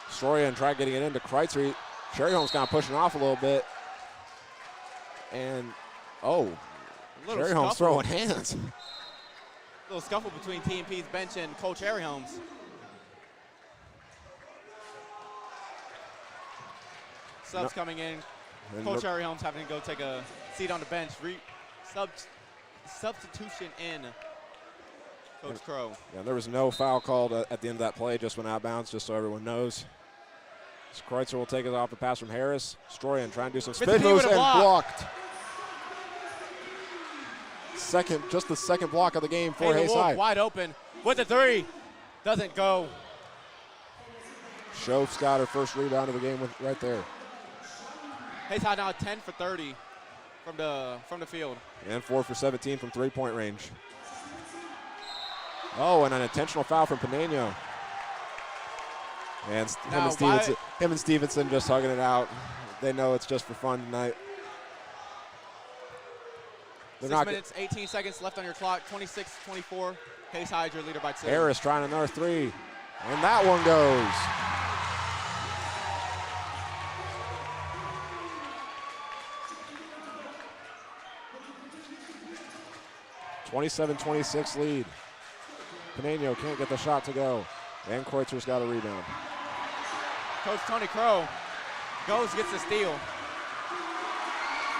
Stroyan tried getting it into Kreitzer. Cherry Holmes kind of pushing off a little bit. And, Cherry Holmes throwing hands. A little scuffle between TMP's bench and Coach Cherry Holmes. Subs coming in. Coach Cherry Holmes having to go take a seat on the bench. Substitution in Coach Crow. Yeah, there was no foul called at the end of that play, just went out of bounds, just so everyone knows. So Kreutzer will take it off the pass from Harris. Stroyan trying to do some spin moves and blocked. Just the second block of the game for Hayes High. Wide open with the three. Doesn't go. Schoaf's got her first rebound of the game right there. Hayes High now 10 for 30 from the field. And 4 for 17 from three-point range. Oh, and an intentional foul from Paneno. And him and Stevenson just hugging it out. They know it's just for fun tonight. 6 minutes, 18 seconds left on your clock. 26-24. Hayes High, your leader by 2. Harris trying another three. And that one goes. (27-26) lead. Paneno can't get the shot to go. And Kreutzer's got a rebound. Coach Tony Crow gets the steal.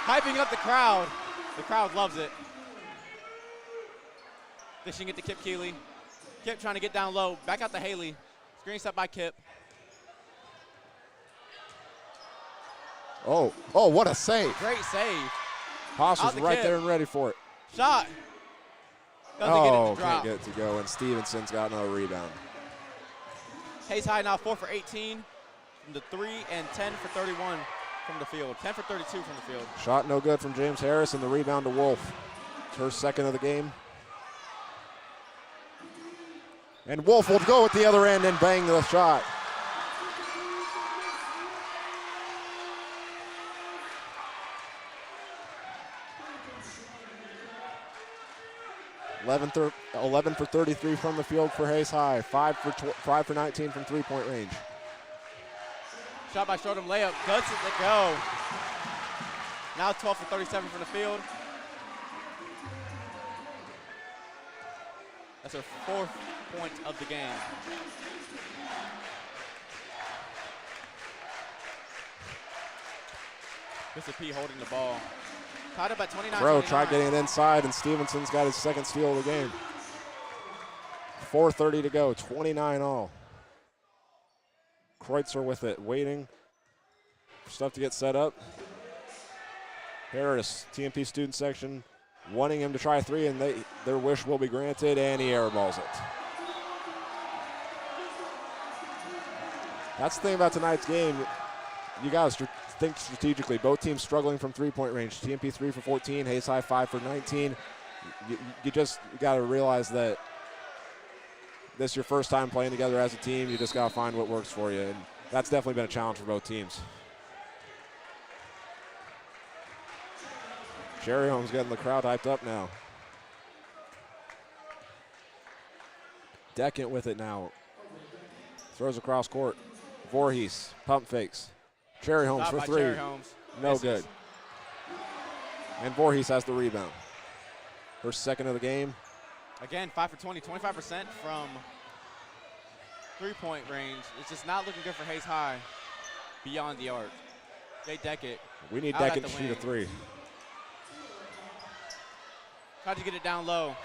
Hyping up the crowd. The crowd loves it. Dishing it to Kip Keeley. Kip trying to get down low. Back out to Haley. Screen set by Kip. Oh, what a save. Great save. Haas was right there and ready for it. Shot. Doesn't get it to drop. Can't get it to go, and Stevenson's got another rebound. Hayes High now 4 for 18 from the 3 and 10 for 31 from the field. 10 for 32 from the field. Shot no good from James Harris, and the rebound to Wolf. It's her second of the game. And Wolf will go at the other end and bang the shot. $11 for 33 from the field for Hayes High. 5 for 19 from three-point range. Shot by Shortem, layup, doesn't go. Now 12 for 37 from the field. That's her 4th point of the game. Mr. P holding the ball. Tied up at 29. Crow tried getting it inside, and Stevenson's got his second steal of the game. 4:30 to go, 29 all. Kreutzer with it, waiting for stuff to get set up. Harris, TMP student section, wanting him to try a three, and their wish will be granted, and he airballs it. That's the thing about tonight's game. You guys think strategically. Both teams struggling from three-point range. TMP 3 for 14, Hayes High 5 for 19. You just got to realize that this is your first time playing together as a team. You just got to find what works for you, and that's definitely been a challenge for both teams. Cherry Holmes getting the crowd hyped up now. Decant with it now. Throws across court. Voorhees, pump fakes. Cherry Holmes for three. No misses. Good. And Voorhees has the rebound. Her second of the game. Again, 5 for 20, 25% from three-point range. It's just not looking good for Hayes High beyond the arc. Jay Deckett. We need Deckett to shoot a three. Tried to get it down low.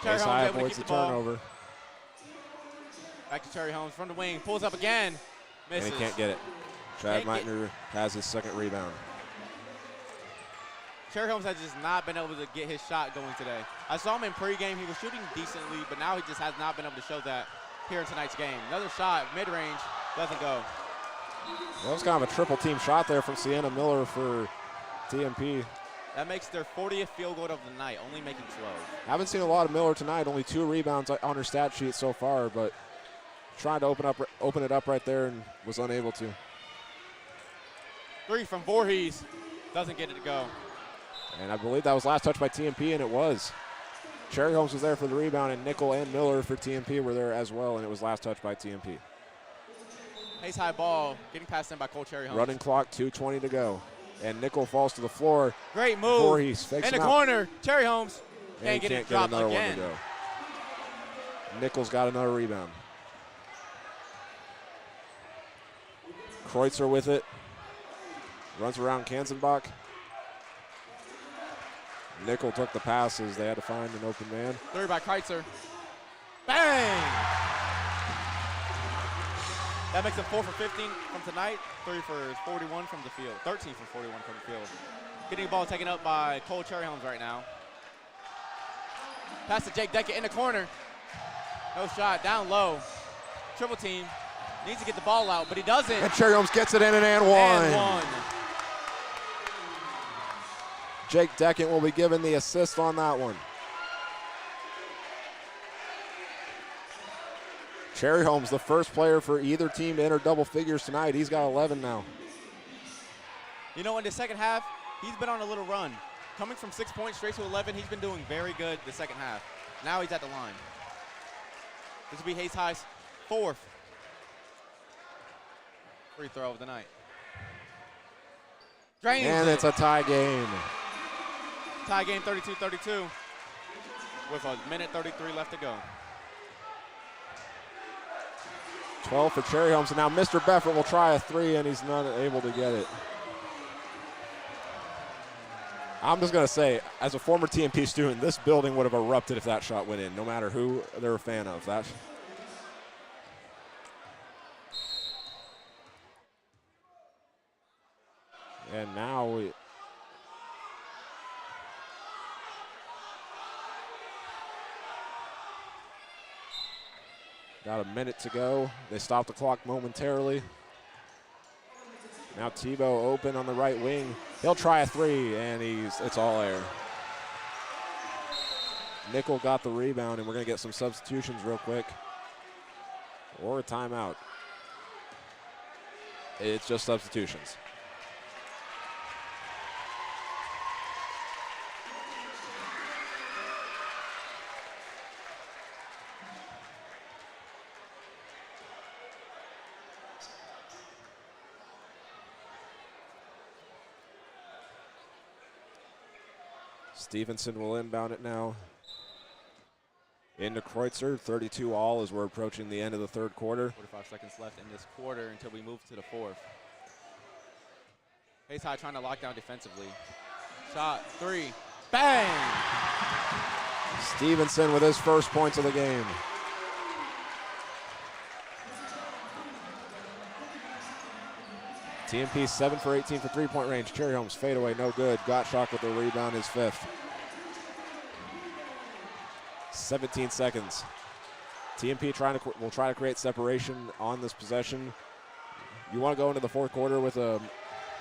Hayes High avoids the turnover. Back to Cherry Holmes from the wing. Pulls up again. Misses. And he can't get it. Chad Meitner has his second rebound. Cherry Holmes has just not been able to get his shot going today. I saw him in pregame. He was shooting decently, but now he just has not been able to show that here in tonight's game. Another shot, mid-range, doesn't go. That was kind of a triple team shot there from Sienna Miller for TMP. That makes their 40th field goal of the night, only making 12. Haven't seen a lot of Miller tonight. Only 2 rebounds on her stat sheet so far, but trying to open it up right there and was unable to. 3 from Voorhees. Doesn't get it to go. And I believe that was last touch by TMP, and it was. Cherry Holmes was there for the rebound, and Nickel and Miller for TMP were there as well, and it was last touch by TMP. Hayes High ball getting passed in by Cole Cherry Holmes. Running clock, 2:20 to go. And Nickel falls to the floor. Great move. Voorhees fakes in the him out. corner. Cherry Holmes And can't get he it can't dropped get another again. one to go. Nickel's got another rebound. Kreutzer with it. Runs around Kanzenbach. Nickel took the passes. They had to find an open man. 3 by Kreutzer. Bang! That makes him 4 for 15 from tonight, 3 for 41 from the field, 13 for 41 from the field. Getting the ball taken up by Cole Cherry Holmes right now. Pass to Jake Deckett in the corner. No shot, down low. Triple team. Needs to get the ball out, but he doesn't. And Cherry Holmes gets it in and one. And one. Jake Deckett will be given the assist on that one. Cherry Holmes, the first player for either team to enter double figures tonight. He's got 11 now. You know, in the second half, he's been on a little run. Coming from 6 points straight to 11, he's been doing very good the second half. Now he's at the line. This will be Hayes High's 4th free throw of the night. Drains And it. it's a tie game. Tie game 32-32 with a minute 33 left to go. 12 for Cherry Holmes, and now Mr. Beffert will try a 3, and he's not able to get it. I'm just going to say, as a former TMP student, this building would have erupted if that shot went in, no matter who they're a fan of. And now we... got a minute to go. They stopped the clock momentarily. Now Tebow open on the right wing. He'll try a 3, and it's all air. Nickel got the rebound, and we're going to get some substitutions real quick. Or a timeout. It's just substitutions. Stevenson will inbound it now. Into Kreutzer, 32 all as we're approaching the end of the third quarter. 45 seconds left in this quarter until we move to the 4th. Hayes High trying to lock down defensively. Shot, 3, bang! Stevenson with his first points of the game. TMP 7 for 18 for 3-point range. Cherry Holmes fadeaway, no good. Gottschalk with the rebound, his 5th. 17 seconds. TMP will try to create separation on this possession. You want to go into the fourth quarter with a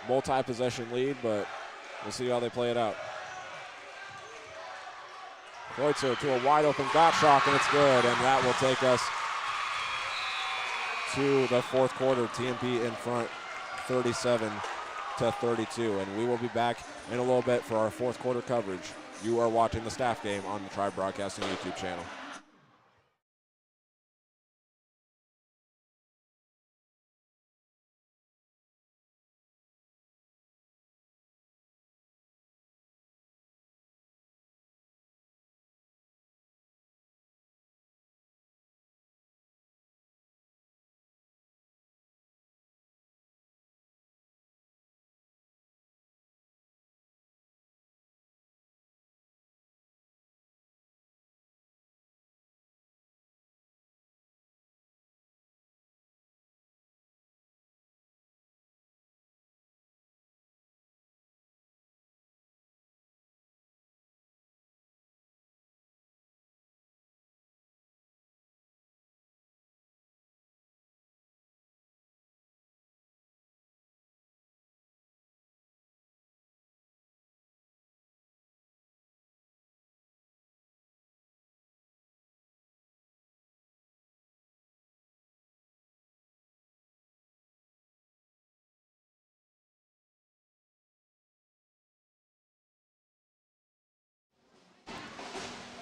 multi-possession lead, but we'll see how they play it out. Kreutzer to a wide open Gottschalk, and it's good, and that will take us to the fourth quarter. TMP in front 37-32, and we will be back in a little bit for our fourth quarter coverage. You are watching the staff game on the Tribe Broadcasting YouTube channel.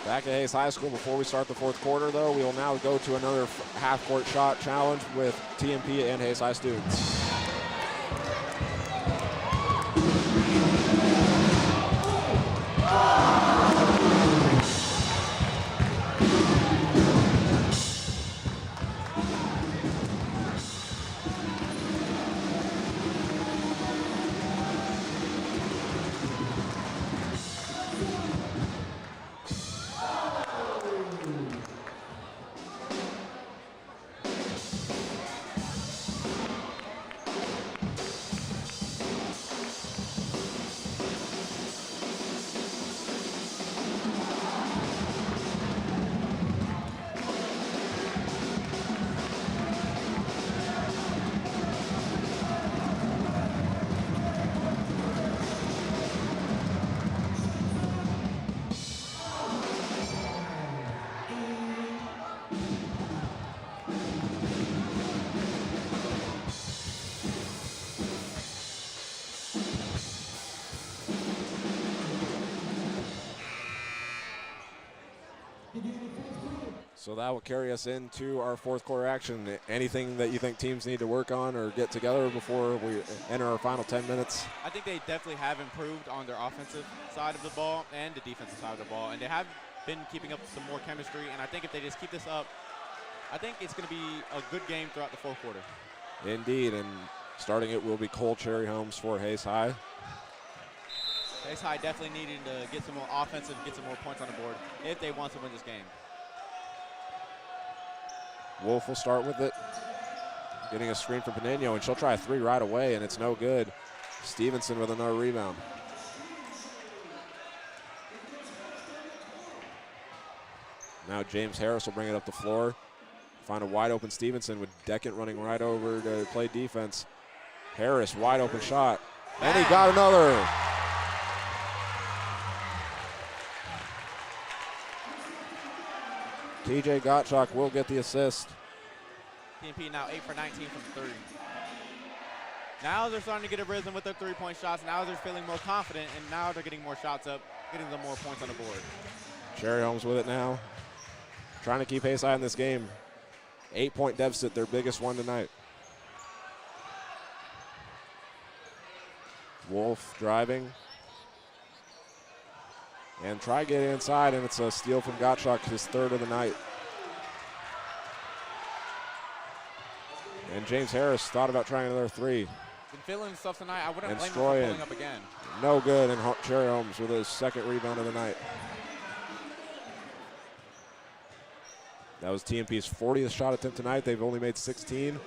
Back at Hayes High School before we start the fourth quarter, though, we will now go to another half-court shot challenge with TMP and Hayes High students. So that will carry us into our fourth quarter action. Anything that you think teams need to work on or get together before we enter our final 10 minutes? I think they definitely have improved on their offensive side of the ball and the defensive side of the ball, and they have been keeping up some more chemistry, and I think if they just keep this up, I think it's going to be a good game throughout the fourth quarter. Indeed, and starting it will be Cole Cherry Holmes for Hayes High. Hayes High definitely needing to get some more offensive, get some more points on the board if they want to win this game. Wolf will start with it, getting a screen from Panino, and she'll try a three right away, and it's no good. Stevenson with another rebound. Now James Harris will bring it up the floor. Find a wide open Stevenson with Deckett running right over to play defense. Harris, wide open shot, and he got another. TJ Gottschalk will get the assist. TMP now 8 for 19 from 3. Now they're starting to get a rhythm with their three-point shots. Now they're feeling more confident, and now they're getting more shots up, getting them more points on the board. Cherry Holmes with it now. Trying to keep Hayes High in this game. 8-point deficit, their biggest one tonight. Wolf driving. And try to get inside, and it's a steal from Gottschalk, his third of the night. And James Harris thought about trying another three. Been feeling stuff tonight. I wouldn't And blame him for Stroyan. pulling up again. No good, and Cherry Holmes with his second rebound of the night. That was TMP's 40th shot attempt tonight. They've only made 16.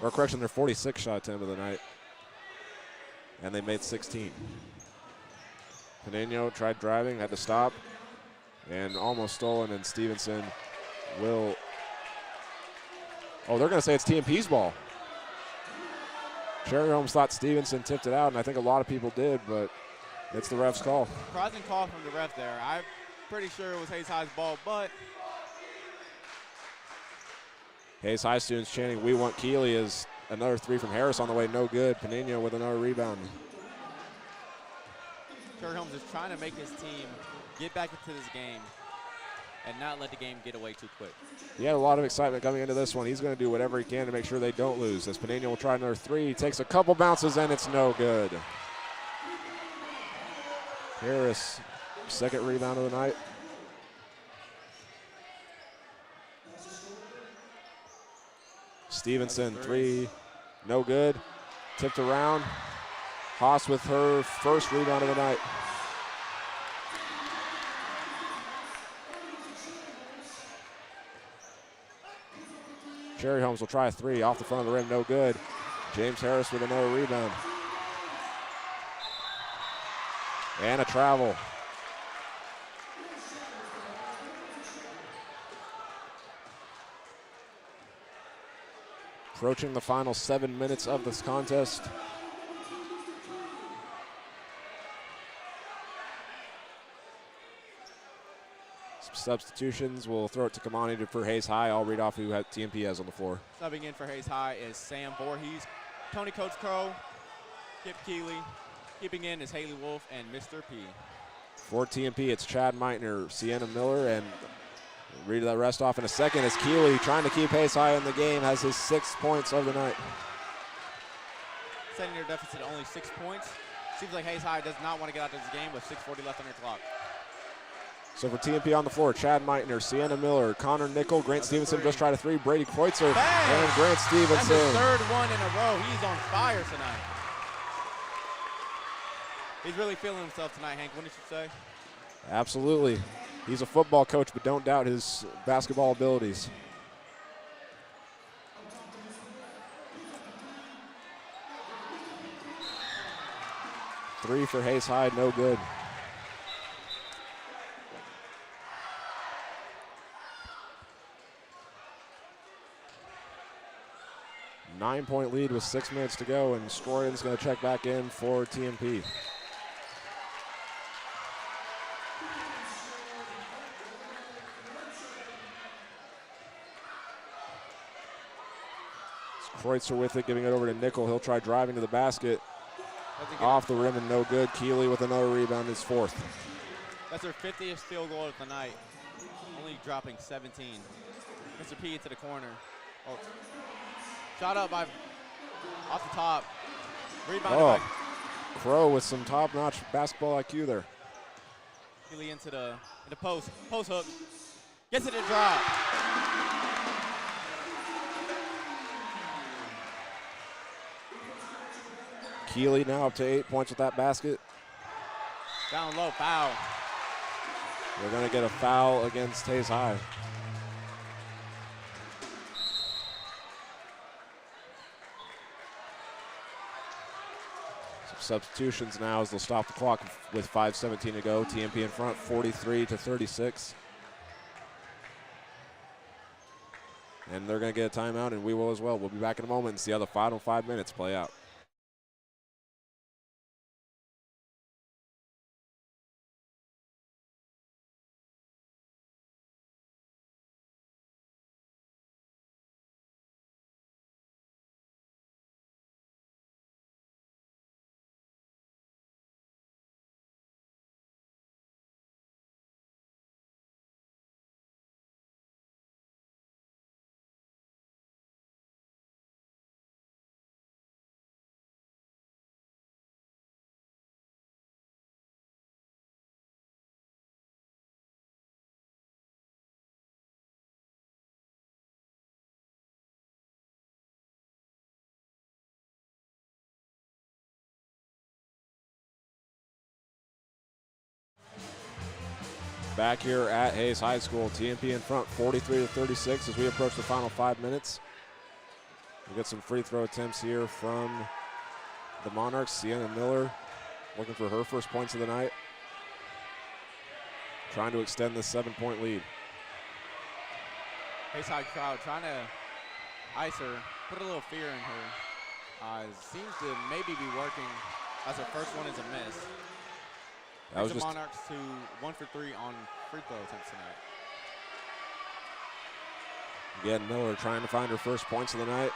Or correction, their 46th shot attempt of the night. And they made 16. Panino tried driving, had to stop, and almost stolen, and Stevenson will. Oh, they're going to say it's TMP's ball. Cherry Holmes thought Stevenson tipped it out, and I think a lot of people did, but it's the ref's call. Surprising call from the ref there. I'm pretty sure it was Hayes High's ball, but Hayes High students chanting, "We want Keeley," as another three from Harris on the way, no good. Panino with another rebound. Cherry Holmes is trying to make his team get back into this game and not let the game get away too quick. He had a lot of excitement coming into this one. He's going to do whatever he can to make sure they don't lose. As Panino will try another three. He takes a couple bounces, and it's no good. Harris, second rebound of the night. Stevenson, three, no good. Tipped around. Haas with her first rebound of the night. Cherry Holmes will try a three off the front of the rim, no good. James Harris with another rebound. And a travel. Approaching the final 7 minutes of this contest. Some substitutions. We'll throw it to Kamani for Hayes High. I'll read off who TMP has on the floor. Subbing in for Hayes High is Sam Voorhees, Tony Coates Crow, Kip Keeley. Keeping in is Haley Wolf and Mr. P. For TMP, it's Chad Meitner, Sienna Miller, and read that rest off in a second as Keeley, trying to keep Hayes High in the game, has his 6 points of the night. Setting their deficit at only 6 points. Seems like Hayes High does not want to get out of this game with 6:40 left on their clock. So for TMP on the floor, Chad Meitner, Sienna Miller, Connor Nickel, Grant Stevenson just tried a three, Brady Kreutzer, and Grant Stevenson. That's his third one in a row. He's on fire tonight. He's really feeling himself tonight, Hank, wouldn't you say? Absolutely. He's a football coach, but don't doubt his basketball abilities. Three for Hayes High, no good. Nine-point lead with 6 minutes to go, and Stroyan's going to check back in for TMP. Kreutzer with it, giving it over to Nickel. He'll try driving to the basket. Off the rim and no good. Keeley with another rebound, his fourth. That's their 50th field goal of the night. Only dropping 17. Mr. P into the corner. Oh. Shot up by off the top. Rebounded by Crow with some top-notch basketball IQ there. Keeley into the post. Post hook. Gets it to drop. Keeley now up to 8 points with that basket. Down low, foul. We're going to get a foul against Hayes High. Some substitutions now as they'll stop the clock with 5:17 to go. TMP in front, 43-36. And they're going to get a timeout, and we will as well. We'll be back in a moment and see how the final 5 minutes play out. Back here at Hayes High School, TMP in front, 43-36 as we approach the final 5 minutes. We get some free throw attempts here from the Monarchs. Sienna Miller looking for her first points of the night, trying to extend this 7-point lead. Hayes High crowd trying to ice her, put a little fear in her eyes. Seems to maybe be working as her first one is a miss. That was the just Monarchs to 1 for 3 on free throw attempts tonight. Again, Miller trying to find her first points of the night.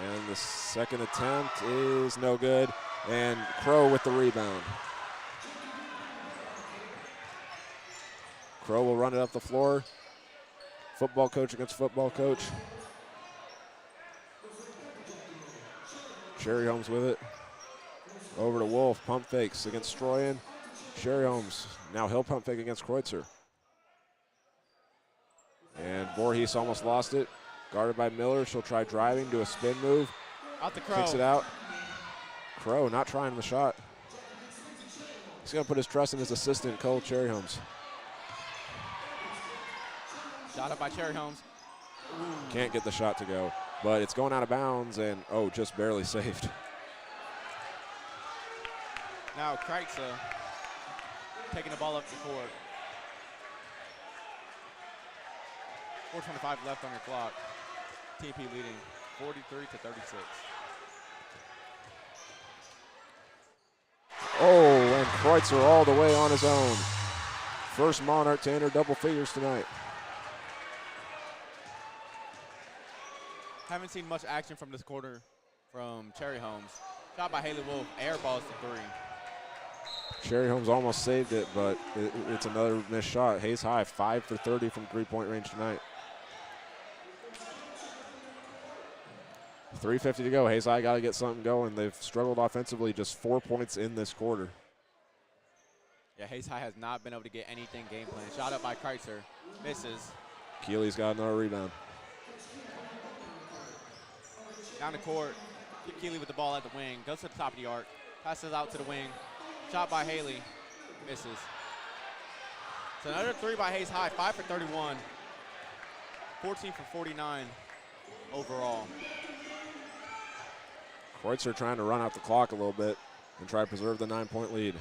And the second attempt is no good. And Crow with the rebound. Crow will run it up the floor. Football coach against football coach. Sherry Holmes with it. Over to Wolf, pump fakes against Stroyan. Sherry Holmes, now he'll pump fake against Kreutzer. And Voorhees almost lost it. Guarded by Miller, she'll try driving, do a spin move. Out to Crow. Kicks it out. Crow not trying the shot. He's gonna put his trust in his assistant, Cole Cherry Holmes. Shot up by Cherry Holmes. Can't get the shot to go, but it's going out of bounds and, oh, just barely saved. Now Kreitzer taking the ball up the court. 4:25 left on your clock. TMP leading 43-36. Oh, and Kreutzer all the way on his own. First Monarch to enter double figures tonight. Haven't seen much action from this quarter from Cherry Holmes. Shot by Haley Wolf, air balls to 3. Cherry Holmes almost saved it, but it's another missed shot. Hayes High 5 for 30 from three-point range tonight. 3:50 to go. Hayes High got to get something going. They've struggled offensively, just 4 points in this quarter. Yeah, Hayes High has not been able to get anything game plan. Shot up by Kreitzer. Misses. Keeley's got another rebound. Down the court. Keeley with the ball at the wing. Goes to the top of the arc. Passes out to the wing. Shot by Haley. Misses. So another three by Hayes High. 5 for 31. 14 for 49 overall. Kreutzer trying to run out the clock a little bit and try to preserve the 9-point lead.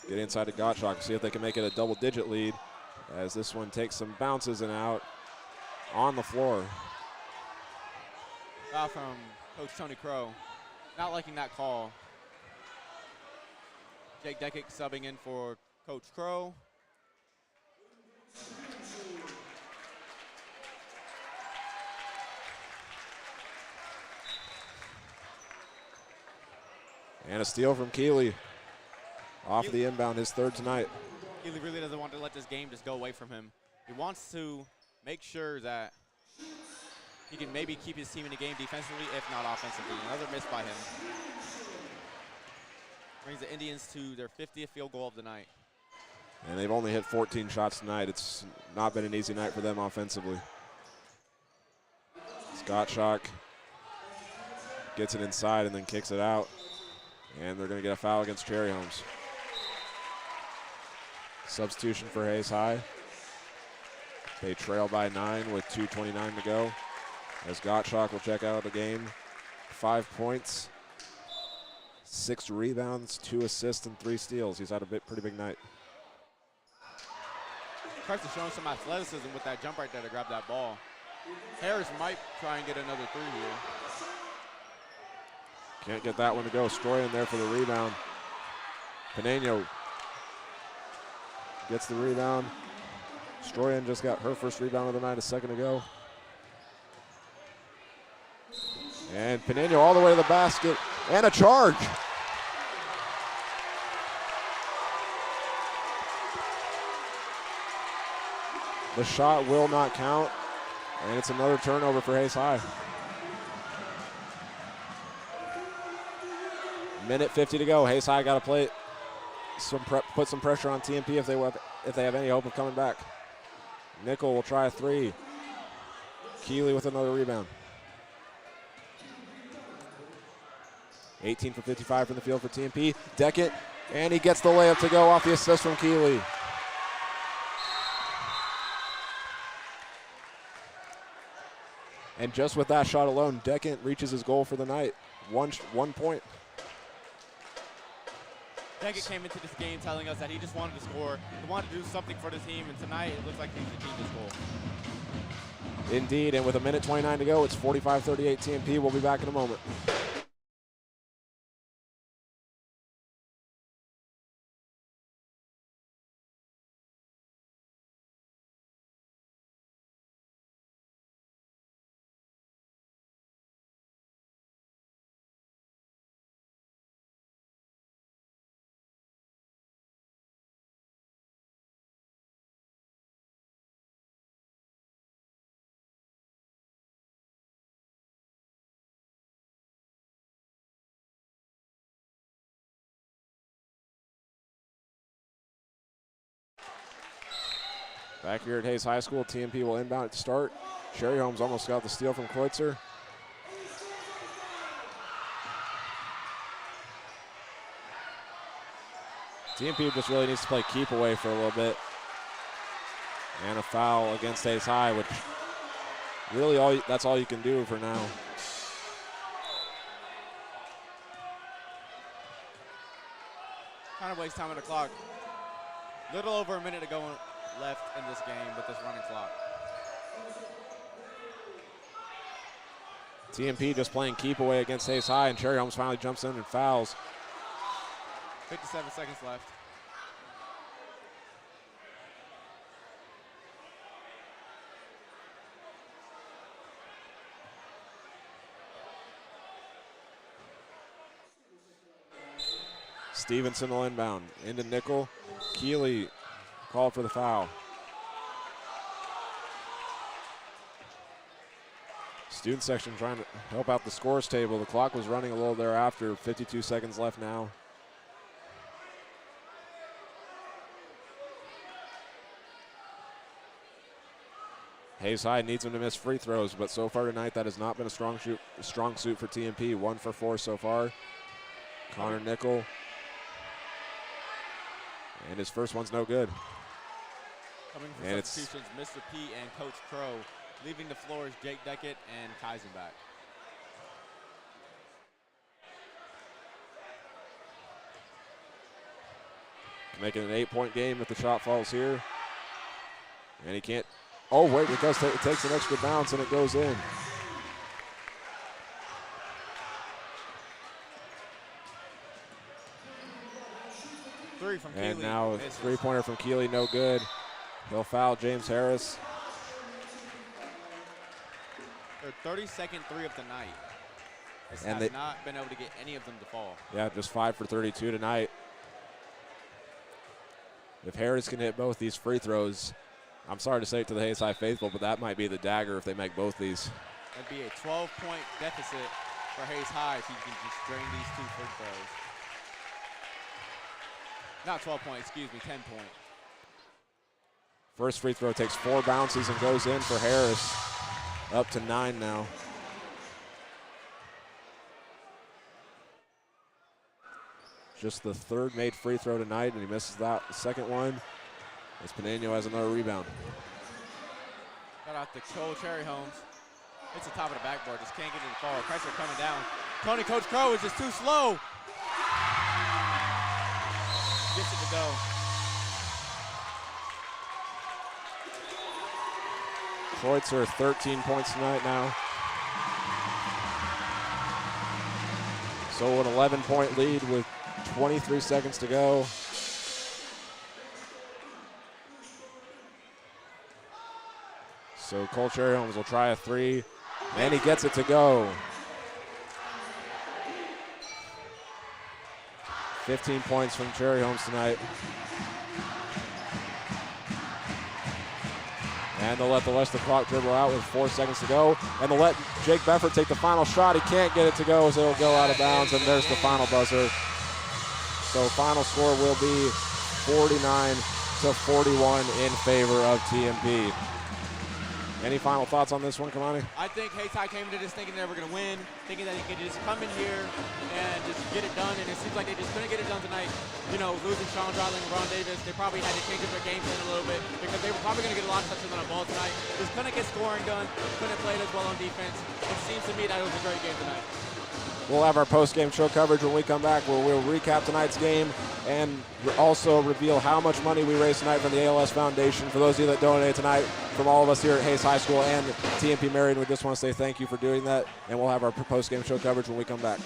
Get inside to Gottschalk, see if they can make it a double-digit lead as this one takes some bounces and out on the floor. Foul from Coach Tony Crow. Not liking that call. Jake Deckick subbing in for Coach Crow. And a steal from Keeley. Off the inbound, his third tonight. Keeley really doesn't want to let this game just go away from him. He wants to make sure that he can maybe keep his team in the game defensively, if not offensively. Another miss by him. Brings the Indians to their 50th field goal of the night. And they've only hit 14 shots tonight. It's not been an easy night for them offensively. Gottschalk gets it inside and then kicks it out. And they're going to get a foul against Cherry Holmes. Substitution for Hayes High. They trail by 9 with 2:29 to go. As Gottschalk will check out of the game. 5 points, 6 rebounds, 2 assists, and 3 steals. He's had a pretty big night. Carson showing some athleticism with that jump right there to grab that ball. Harris might try and get another three here. Can't get that one to go. Stroyan there for the rebound. Pineno gets the rebound. Stroyan just got her first rebound of the night a second ago. And Pineno all the way to the basket and a charge. The shot will not count, and it's another turnover for Hayes High. Minute 50 to go. Hayes High got to play put some pressure on TMP if they have any hope of coming back. Nickel will try a three. Keeley with another rebound. 18 for 55 from the field for TMP. Deckett, and he gets the layup to go off the assist from Keeley. And just with that shot alone, Deckett reaches his goal for the night. 1 point. Deckett came into this game telling us that he just wanted to score. He wanted to do something for the team, and tonight it looks like he's achieved his goal. Indeed, and with a minute 29 to go, it's 45-38 TMP. We'll be back in a moment. Back here at Hayes High School, TMP will inbound at start. Cherry Holmes almost got the steal from Kreutzer. TMP just really needs to play keep away for a little bit. And a foul against Hayes High, which really that's all you can do for now. Kind of waste time on the clock. Little over a minute to go left in this game with this running clock. TMP just playing keep away against Hayes High, and Cherry Holmes finally jumps in and fouls. 57 seconds left. Stevenson will inbound. Into Nickel. Keeley called for the foul. Student section trying to help out the scores table. The clock was running a little thereafter. 52 seconds left now. Hayes High needs him to miss free throws, but so far tonight that has not been a strong suit for TMP. 1 for 4 so far. Connor Nickel. And his first one's no good. Coming from substitutions, Mr. P and Coach Crow. Leaving the floor is Jake Deckett and Keisenbach. Making an 8-point game if the shot falls here. And he can't. Oh, wait, it takes an extra bounce and it goes in. Three from Keeley. And now a misses. three-pointer from Keeley, no good. He'll foul James Harris. Their 32nd three of the night. This And has not been able to get any of them to fall. Yeah, just 5 for 32 tonight. If Harris can hit both these free throws, I'm sorry to say it to the Hayes High faithful, but that might be the dagger if they make both these. That'd be a 12-point deficit for Hayes High if you can just drain these 2 free throws. Not 12 point, excuse me, 10 point. First free throw takes 4 bounces and goes in for Harris. Up to 9 now. Just the 3rd made free throw tonight, and he misses that second one. As Panano has another rebound. Shout out to Cole Cherry Holmes. Hits the top of the backboard, just can't get it to fall. Pressure coming down. Coach Crow is just too slow. Gets it to go. Kreutzer 13 points tonight now. So an 11-point lead with 23 seconds to go. So Cole Cherry Holmes will try a 3, and he gets it to go. 15 points from Cherry Holmes tonight. And they'll let the rest of the clock dribble out with 4 seconds to go. And they'll let Jake Beffert take the final shot. He can't get it to go, so it'll go out of bounds, and there's the final buzzer. So final score will be 49-41 in favor of TMP. Any final thoughts on this one, Kamani? I think Hayes High came into this thinking they were going to win, thinking that they could just come in here and just get it done, and it seems like they just couldn't get it done tonight. You know, losing Sean Drodling and Ron Davis, they probably had to change up their game plan a little bit because they were probably going to get a lot of touches on the ball tonight. Just couldn't get scoring done, couldn't play it as well on defense. It seems to me that it was a great game tonight. We'll have our post-game show coverage when we come back, where we'll recap tonight's game and also reveal how much money we raised tonight from the ALS Foundation. For those of you that donated tonight, from all of us here at Hayes High School and TMP Marion, we just want to say thank you for doing that, and we'll have our post-game show coverage when we come back.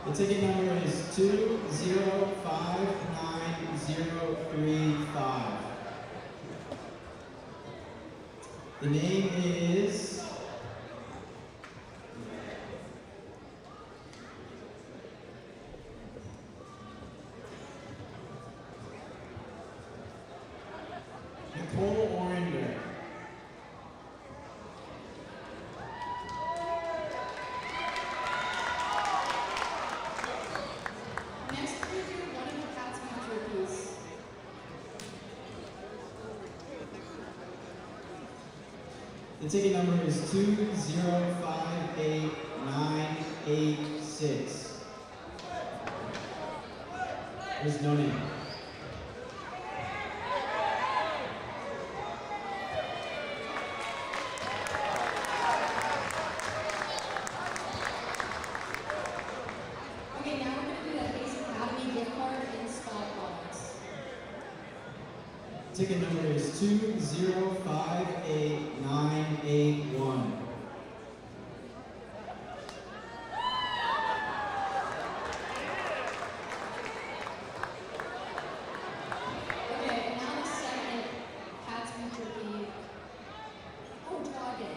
The ticket number is 2059035. The name is Nicole Orander. The The ticket number is 2058986. There's no name. Okay, now we're going to do the Ace Academy gift card in spot box. Ticket number is 2058981. Okay, and now the second Cats Beef Jerky. Oh, draw again.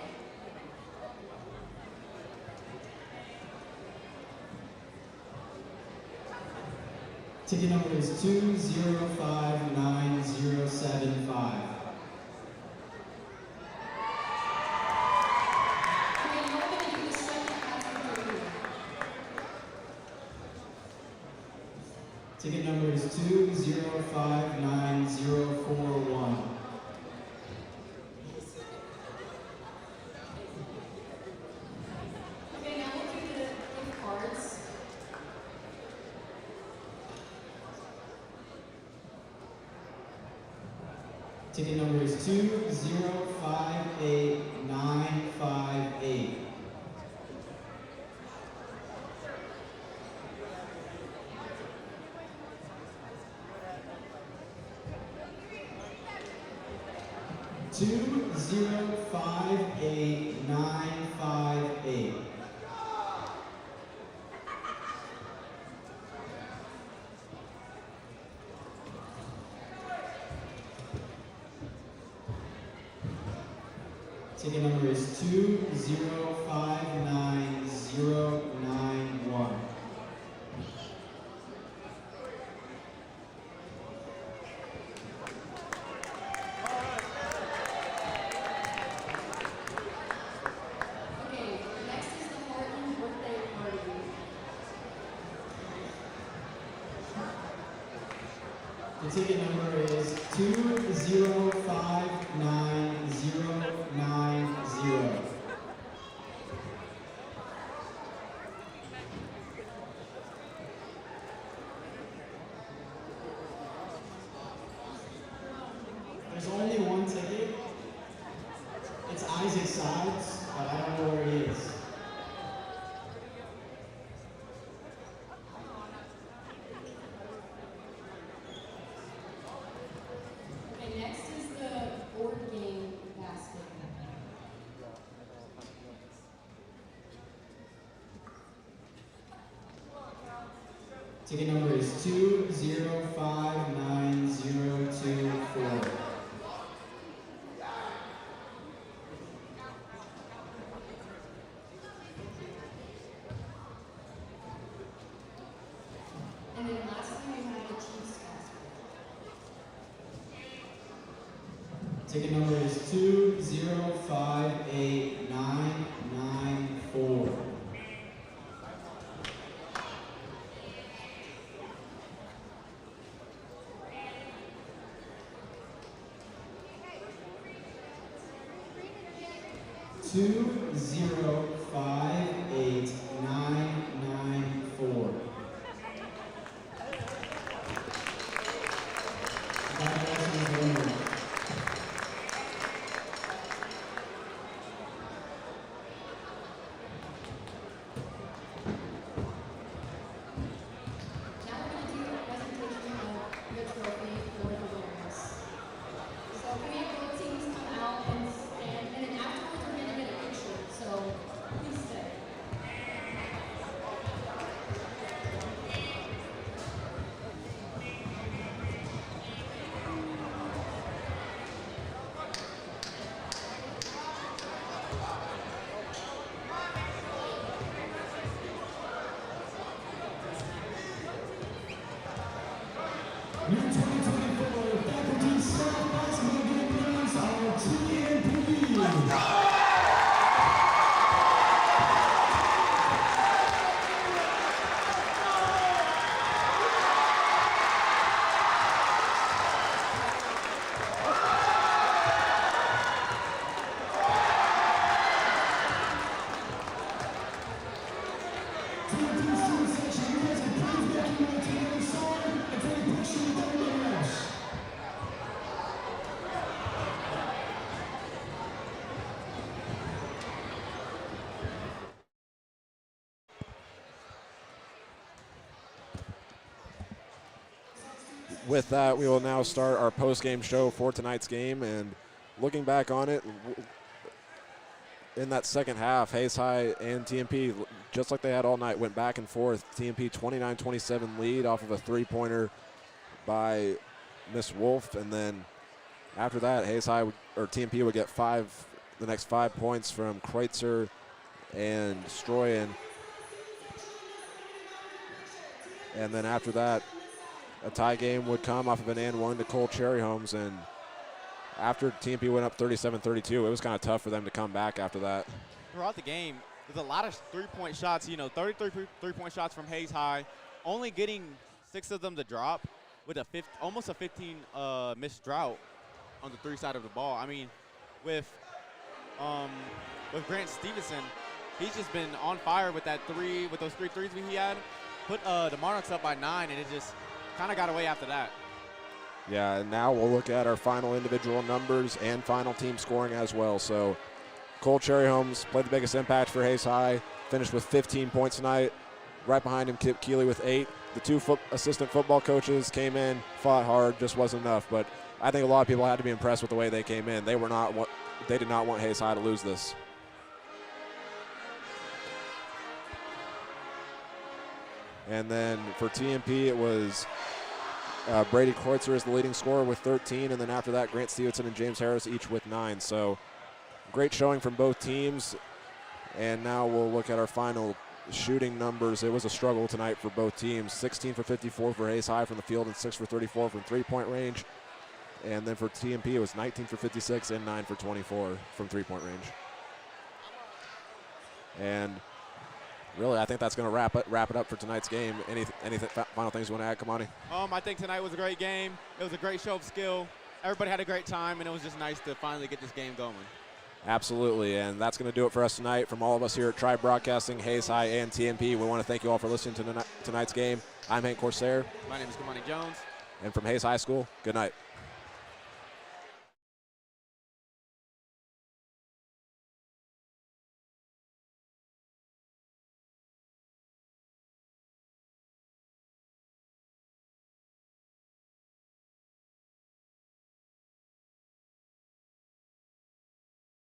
Ticket number is 2059075. Okay, now we're going to do the second Cats Beef Jerky. Ticket number is 2059041. Okay, now we'll do the gift cards. Ticket number is 2058958. Two zero five eight nine five eight. Ticket number is 2059091. Okay, next is the Horton birthday party. The ticket number is 2059090. There's only one ticket. It's Isaac's sides, but I don't know where he is. Okay, next is the board game basket. Ticket number is 2059024. And then lastly, we have the Chiefs basket. Ticket number is 2058994. Two zero five eight nine nine four. Congratulations, winner. Now we're going to do a presentation of the trophy for the winners. So can we have both teams come out and stand, and then afterwards we're going to get a picture. So please stay. New 2024 Faculty Staff Basketball Game Winners are TMP. with that, we will now start our post-game show for tonight's game. And looking back on it, in that second half, Hayes High and TMP, just like they had all night, went back and forth. TMP 29-27 lead off of a three-pointer by Miss Wolf, and then after that, Hayes High or TMP would get the next 5 points from Kreutzer and Stroyan. And then after that, a tie game would come off of an and one to Cole Cherry Homes. And after TMP went up 37-32, it was kind of tough for them to come back after that. Throughout the game, there's a lot of three-point shots, 33 three-point shots from Hayes High, only getting 6 of them to drop with almost a 15 missed drought on the 3 side of the ball. I mean, with Grant Stevenson, he's just been on fire with those 3 threes he had. Put the Monarchs up by 9, and it just kind of got away after that. Yeah, and now we'll look at our final individual numbers and final team scoring as well. So Cole Cherry Homes played the biggest impact for Hayes High, finished with 15 points tonight. Right behind him, Kip Keeley with 8. The 2 assistant football coaches came in, fought hard, just wasn't enough. But I think a lot of people had to be impressed with the way they came in. They did not want Hayes High to lose this. And then for TMP, it was Brady Kreutzer is the leading scorer with 13, and then after that, Grant Stevenson and James Harris each with 9. So great showing from both teams. And now we'll look at our final shooting numbers. It was a struggle tonight for both teams. 16 for 54 for Hayes High from the field and 6 for 34 from three-point range. And then for TMP, it was 19 for 56 and 9 for 24 from three-point range. And really, I think that's going to wrap it up for tonight's game. Any final things you want to add, Kamani? I think tonight was a great game. It was a great show of skill. Everybody had a great time, and it was just nice to finally get this game going. Absolutely, and that's going to do it for us tonight. From all of us here at Tribe Broadcasting, Hayes High, and TMP, we want to thank you all for listening to tonight's game. I'm Hank Corsair. My name is Kamani Jones. And from Hayes High School, good night.